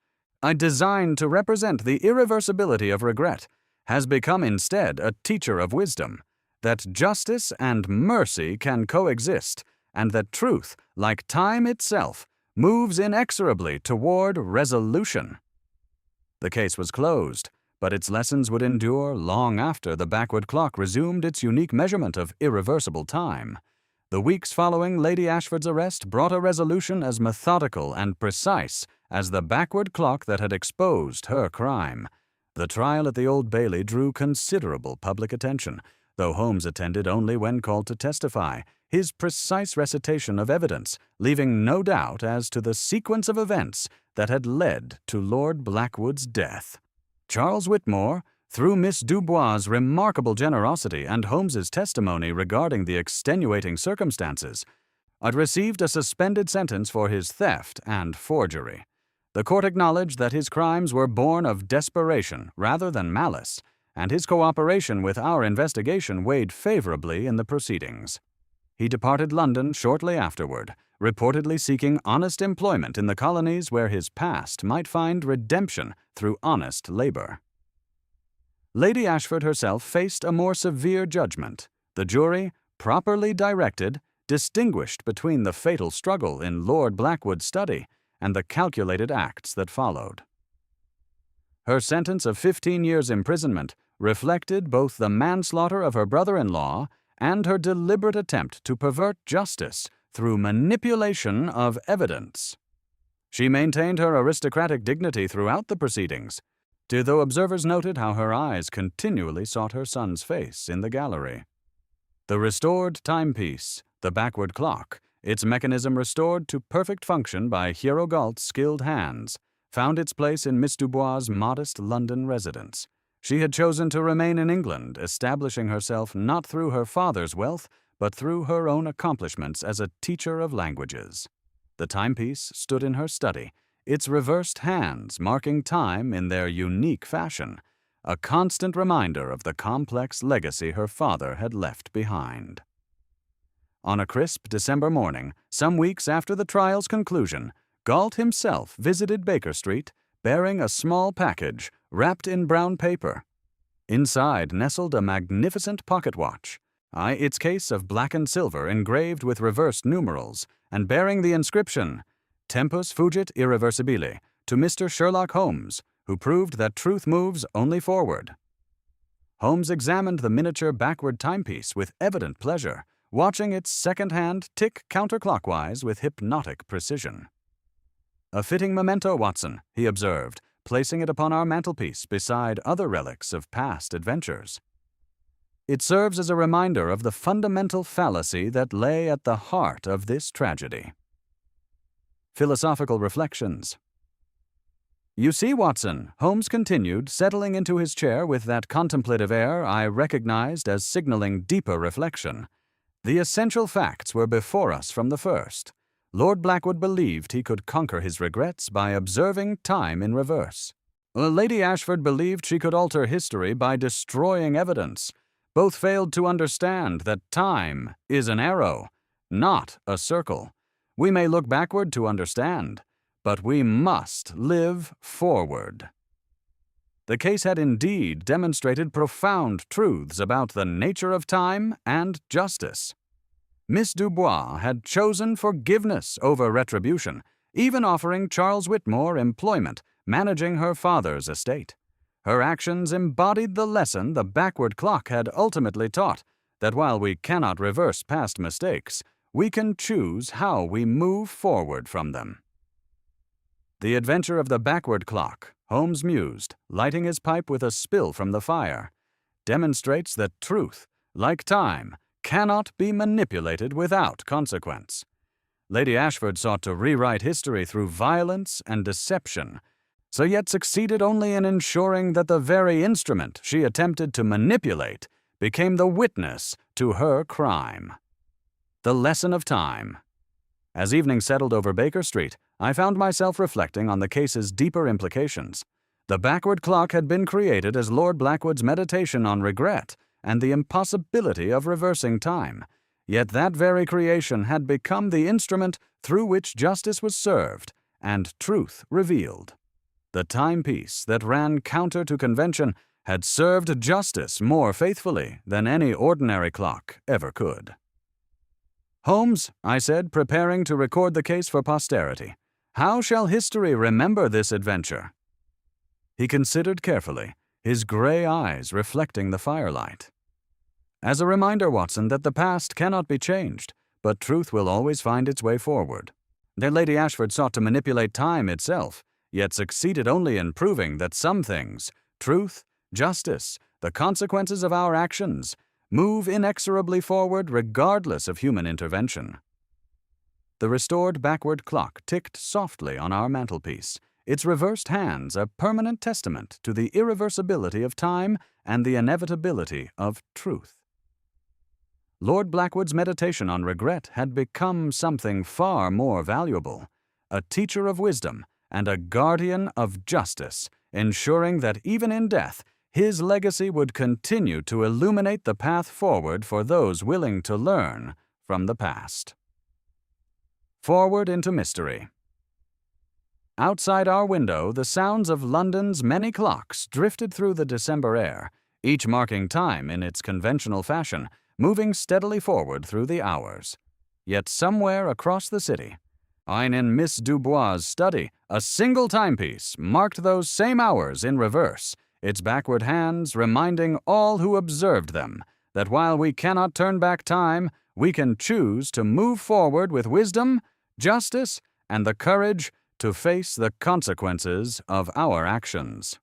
designed to represent the irreversibility of regret, has become instead a teacher of wisdom, that justice and mercy can coexist, and that truth, like time itself, moves inexorably toward resolution." The case was closed, but its lessons would endure long after the backward clock resumed its unique measurement of irreversible time. The weeks following Lady Ashford's arrest brought a resolution as methodical and precise as the backward clock that had exposed her crime. The trial at the Old Bailey drew considerable public attention, though Holmes attended only when called to testify, his precise recitation of evidence leaving no doubt as to the sequence of events that had led to Lord Blackwood's death. Charles Whitmore, through Miss Dubois' remarkable generosity and Holmes's testimony regarding the extenuating circumstances, had received a suspended sentence for his theft and forgery. The court acknowledged that his crimes were born of desperation rather than malice, and his cooperation with our investigation weighed favorably in the proceedings. He departed London shortly afterward, reportedly seeking honest employment in the colonies where his past might find redemption through honest labor. Lady Ashford herself faced a more severe judgment. The jury, properly directed, distinguished between the fatal struggle in Lord Blackwood's study and the calculated acts that followed. Her sentence of 15 years' imprisonment reflected both the manslaughter of her brother-in-law and her deliberate attempt to pervert justice through manipulation of evidence. She maintained her aristocratic dignity throughout the proceedings, though observers noted how her eyes continually sought her son's face in the gallery. The restored timepiece, the backward clock, its mechanism restored to perfect function by Hero Galt's skilled hands, found its place in Miss Dubois' modest London residence. She had chosen to remain in England, establishing herself not through her father's wealth, but through her own accomplishments as a teacher of languages. The timepiece stood in her study, its reversed hands marking time in their unique fashion, a constant reminder of the complex legacy her father had left behind. On a crisp December morning, some weeks after the trial's conclusion, Galt himself visited Baker Street, bearing a small package wrapped in brown paper. Inside nestled a magnificent pocket watch, its case of blackened silver engraved with reversed numerals, and bearing the inscription, Tempus fugit irreversibile, to Mr. Sherlock Holmes, who proved that truth moves only forward. Holmes examined the miniature backward timepiece with evident pleasure, watching its second-hand tick counterclockwise with hypnotic precision. "A fitting memento, Watson," he observed, placing it upon our mantelpiece beside other relics of past adventures. "It serves as a reminder of the fundamental fallacy that lay at the heart of this tragedy." Philosophical Reflections. You see, Watson, Holmes continued, settling into his chair with that contemplative air I recognized as signaling deeper reflection. The essential facts were before us from the first. Lord Blackwood believed he could conquer his regrets by observing time in reverse. Lady Ashford believed she could alter history by destroying evidence. Both failed to understand that time is an arrow, not a circle. We may look backward to understand, but we must live forward. The case had indeed demonstrated profound truths about the nature of time and justice. Miss Dubois had chosen forgiveness over retribution, even offering Charles Whitmore employment managing her father's estate. Her actions embodied the lesson the backward clock had ultimately taught, that while we cannot reverse past mistakes, we can choose how we move forward from them. The adventure of the backward clock, Holmes mused, lighting his pipe with a spill from the fire, demonstrates that truth, like time, cannot be manipulated without consequence. Lady Ashford sought to rewrite history through violence and deception, so yet succeeded only in ensuring that the very instrument she attempted to manipulate became the witness to her crime. The lesson of time. As evening settled over Baker Street, I found myself reflecting on the case's deeper implications. The backward clock had been created as Lord Blackwood's meditation on regret and the impossibility of reversing time, yet that very creation had become the instrument through which justice was served and truth revealed. The timepiece that ran counter to convention had served justice more faithfully than any ordinary clock ever could. "Holmes," I said, preparing to record the case for posterity, "how shall history remember this adventure?" He considered carefully, his gray eyes reflecting the firelight. "As a reminder, Watson, that the past cannot be changed, but truth will always find its way forward. Lady Ashford sought to manipulate time itself, yet succeeded only in proving that some things, truth, justice, the consequences of our actions, move inexorably forward regardless of human intervention." The restored backward clock ticked softly on our mantelpiece, its reversed hands a permanent testament to the irreversibility of time and the inevitability of truth. Lord Blackwood's meditation on regret had become something far more valuable, a teacher of wisdom and a guardian of justice, ensuring that even in death, his legacy would continue to illuminate the path forward for those willing to learn from the past. Forward into mystery. Outside our window, the sounds of London's many clocks drifted through the December air, each marking time in its conventional fashion, moving steadily forward through the hours. Yet somewhere across the city, in Miss Dubois' study, a single timepiece marked those same hours in reverse, its backward hands reminding all who observed them that while we cannot turn back time, we can choose to move forward with wisdom, justice, and the courage to face the consequences of our actions.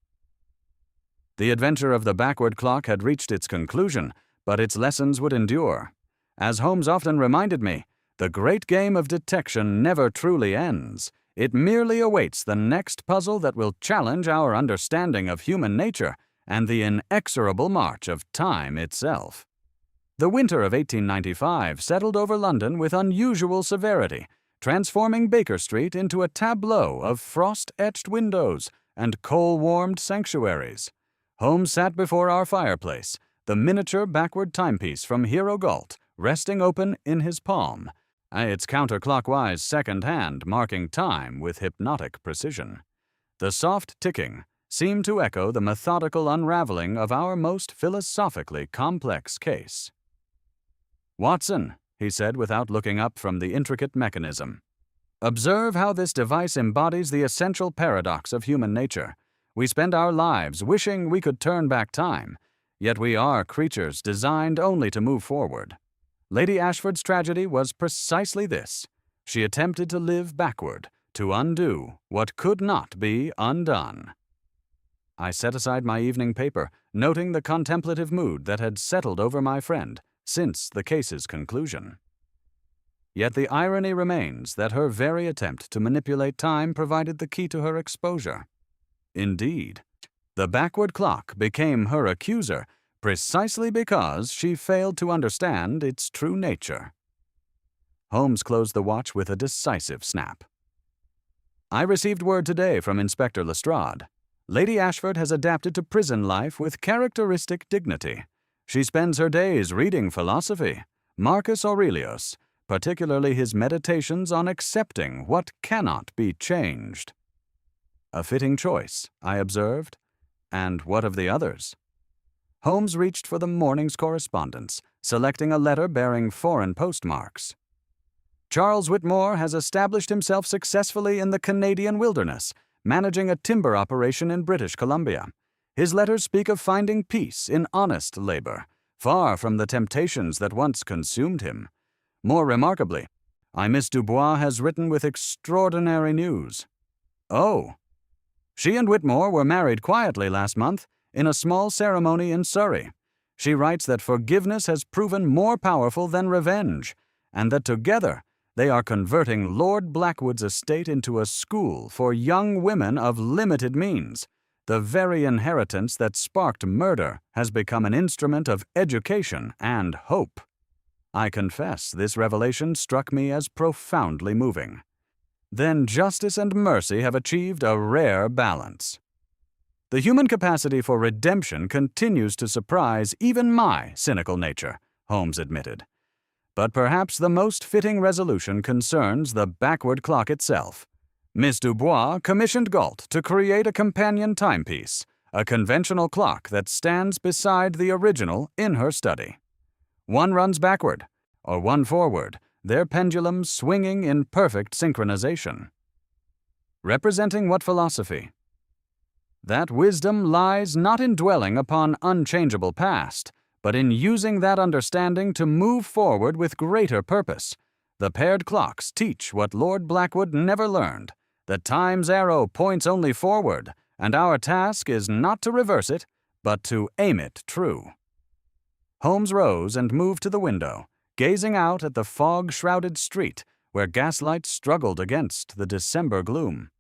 The adventure of the backward clock had reached its conclusion, but its lessons would endure. As Holmes often reminded me, the great game of detection never truly ends. It merely awaits the next puzzle that will challenge our understanding of human nature and the inexorable march of time itself. The winter of 1895 settled over London with unusual severity, transforming Baker Street into a tableau of frost-etched windows and coal-warmed sanctuaries. Holmes sat before our fireplace, the miniature backward timepiece from Hero Galt resting open in his palm, its counterclockwise second hand marking time with hypnotic precision. The soft ticking seemed to echo the methodical unraveling of our most philosophically complex case. "Watson," he said without looking up from the intricate mechanism, "observe how this device embodies the essential paradox of human nature. We spend our lives wishing we could turn back time, yet we are creatures designed only to move forward. Lady Ashford's tragedy was precisely this. She attempted to live backward, to undo what could not be undone." I set aside my evening paper, noting the contemplative mood that had settled over my friend since the case's conclusion. Yet the irony remains that her very attempt to manipulate time provided the key to her exposure. Indeed, the backward clock became her accuser precisely because she failed to understand its true nature. Holmes closed the watch with a decisive snap. "I received word today from Inspector Lestrade. Lady Ashford has adapted to prison life with characteristic dignity. She spends her days reading philosophy, Marcus Aurelius, particularly his meditations on accepting what cannot be changed." "A fitting choice," I observed. "And what of the others?" Holmes reached for the morning's correspondence, selecting a letter bearing foreign postmarks. "Charles Whitmore has established himself successfully in the Canadian wilderness, managing a timber operation in British Columbia. His letters speak of finding peace in honest labor, far from the temptations that once consumed him. More remarkably, Miss Dubois has written with extraordinary news." "Oh." "She and Whitmore were married quietly last month in a small ceremony in Surrey. She writes that forgiveness has proven more powerful than revenge, and that together they are converting Lord Blackwood's estate into a school for young women of limited means. The very inheritance that sparked murder has become an instrument of education and hope." I confess this revelation struck me as profoundly moving. Then justice and mercy have achieved a rare balance. "The human capacity for redemption continues to surprise even my cynical nature," Holmes admitted. "But perhaps the most fitting resolution concerns the backward clock itself. Miss Dubois commissioned Galt to create a companion timepiece, a conventional clock that stands beside the original in her study. One runs backward, or one forward, their pendulums swinging in perfect synchronization." "Representing what philosophy?" "That wisdom lies not in dwelling upon unchangeable past, but in using that understanding to move forward with greater purpose. The paired clocks teach what Lord Blackwood never learned, that time's arrow points only forward, and our task is not to reverse it, but to aim it true." Holmes rose and moved to the window, gazing out at the fog-shrouded street where gaslight struggled against the December gloom.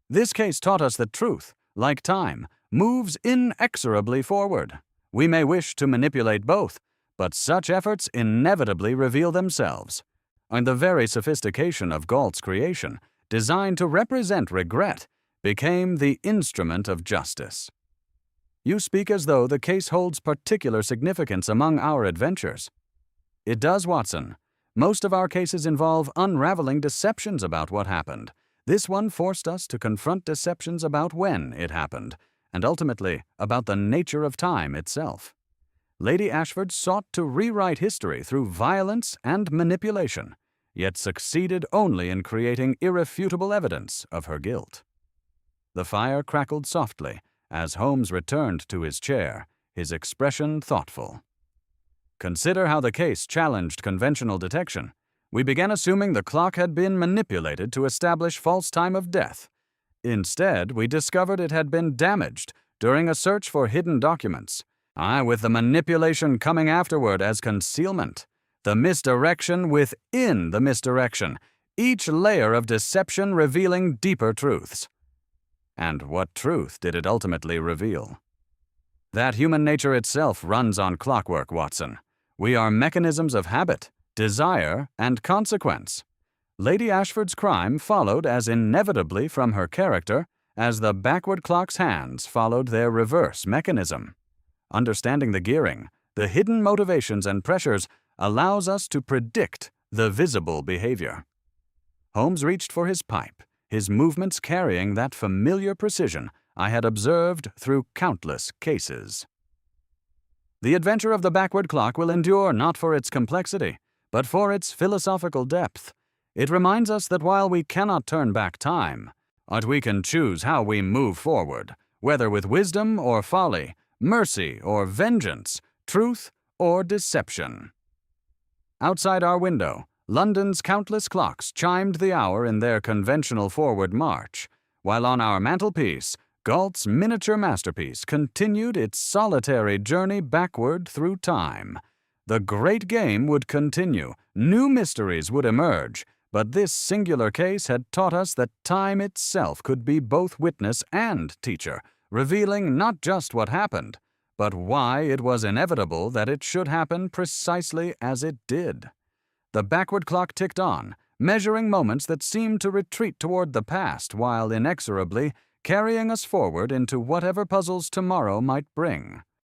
"This case taught us that truth, like time, moves inexorably forward. We may wish to manipulate both, but such efforts inevitably reveal themselves. And the very sophistication of Galt's creation, designed to represent regret, became the instrument of justice." "You speak as though the case holds particular significance among our adventures." "It does, Watson. Most of our cases involve unraveling deceptions about what happened. This one forced us to confront deceptions about when it happened, and ultimately about the nature of time itself. Lady Ashford sought to rewrite history through violence and manipulation, yet succeeded only in creating irrefutable evidence of her guilt." The fire crackled softly as Holmes returned to his chair, his expression thoughtful. "Consider how the case challenged conventional detection. We began assuming the clock had been manipulated to establish false time of death. Instead, we discovered it had been damaged during a search for hidden documents, with the manipulation coming afterward as concealment, the misdirection within the misdirection, each layer of deception revealing deeper truths." "And what truth did it ultimately reveal?" "That human nature itself runs on clockwork, Watson. We are mechanisms of habit, desire, and consequence. Lady Ashford's crime followed as inevitably from her character as the backward clock's hands followed their reverse mechanism. Understanding the gearing, the hidden motivations and pressures allows us to predict the visible behavior." Holmes reached for his pipe, his movements carrying that familiar precision I had observed through countless cases. "The adventure of the backward clock will endure not for its complexity, but for its philosophical depth. It reminds us that while we cannot turn back time, we can choose how we move forward, whether with wisdom or folly, mercy or vengeance, truth or deception." Outside our window, London's countless clocks chimed the hour in their conventional forward march, while on our mantelpiece, Galt's miniature masterpiece continued its solitary journey backward through time. The great game would continue, new mysteries would emerge, but this singular case had taught us that time itself could be both witness and teacher, revealing not just what happened, but why it was inevitable that it should happen precisely as it did. The backward clock ticked on, measuring moments that seemed to retreat toward the past while inexorably carrying us forward into whatever puzzles tomorrow might bring.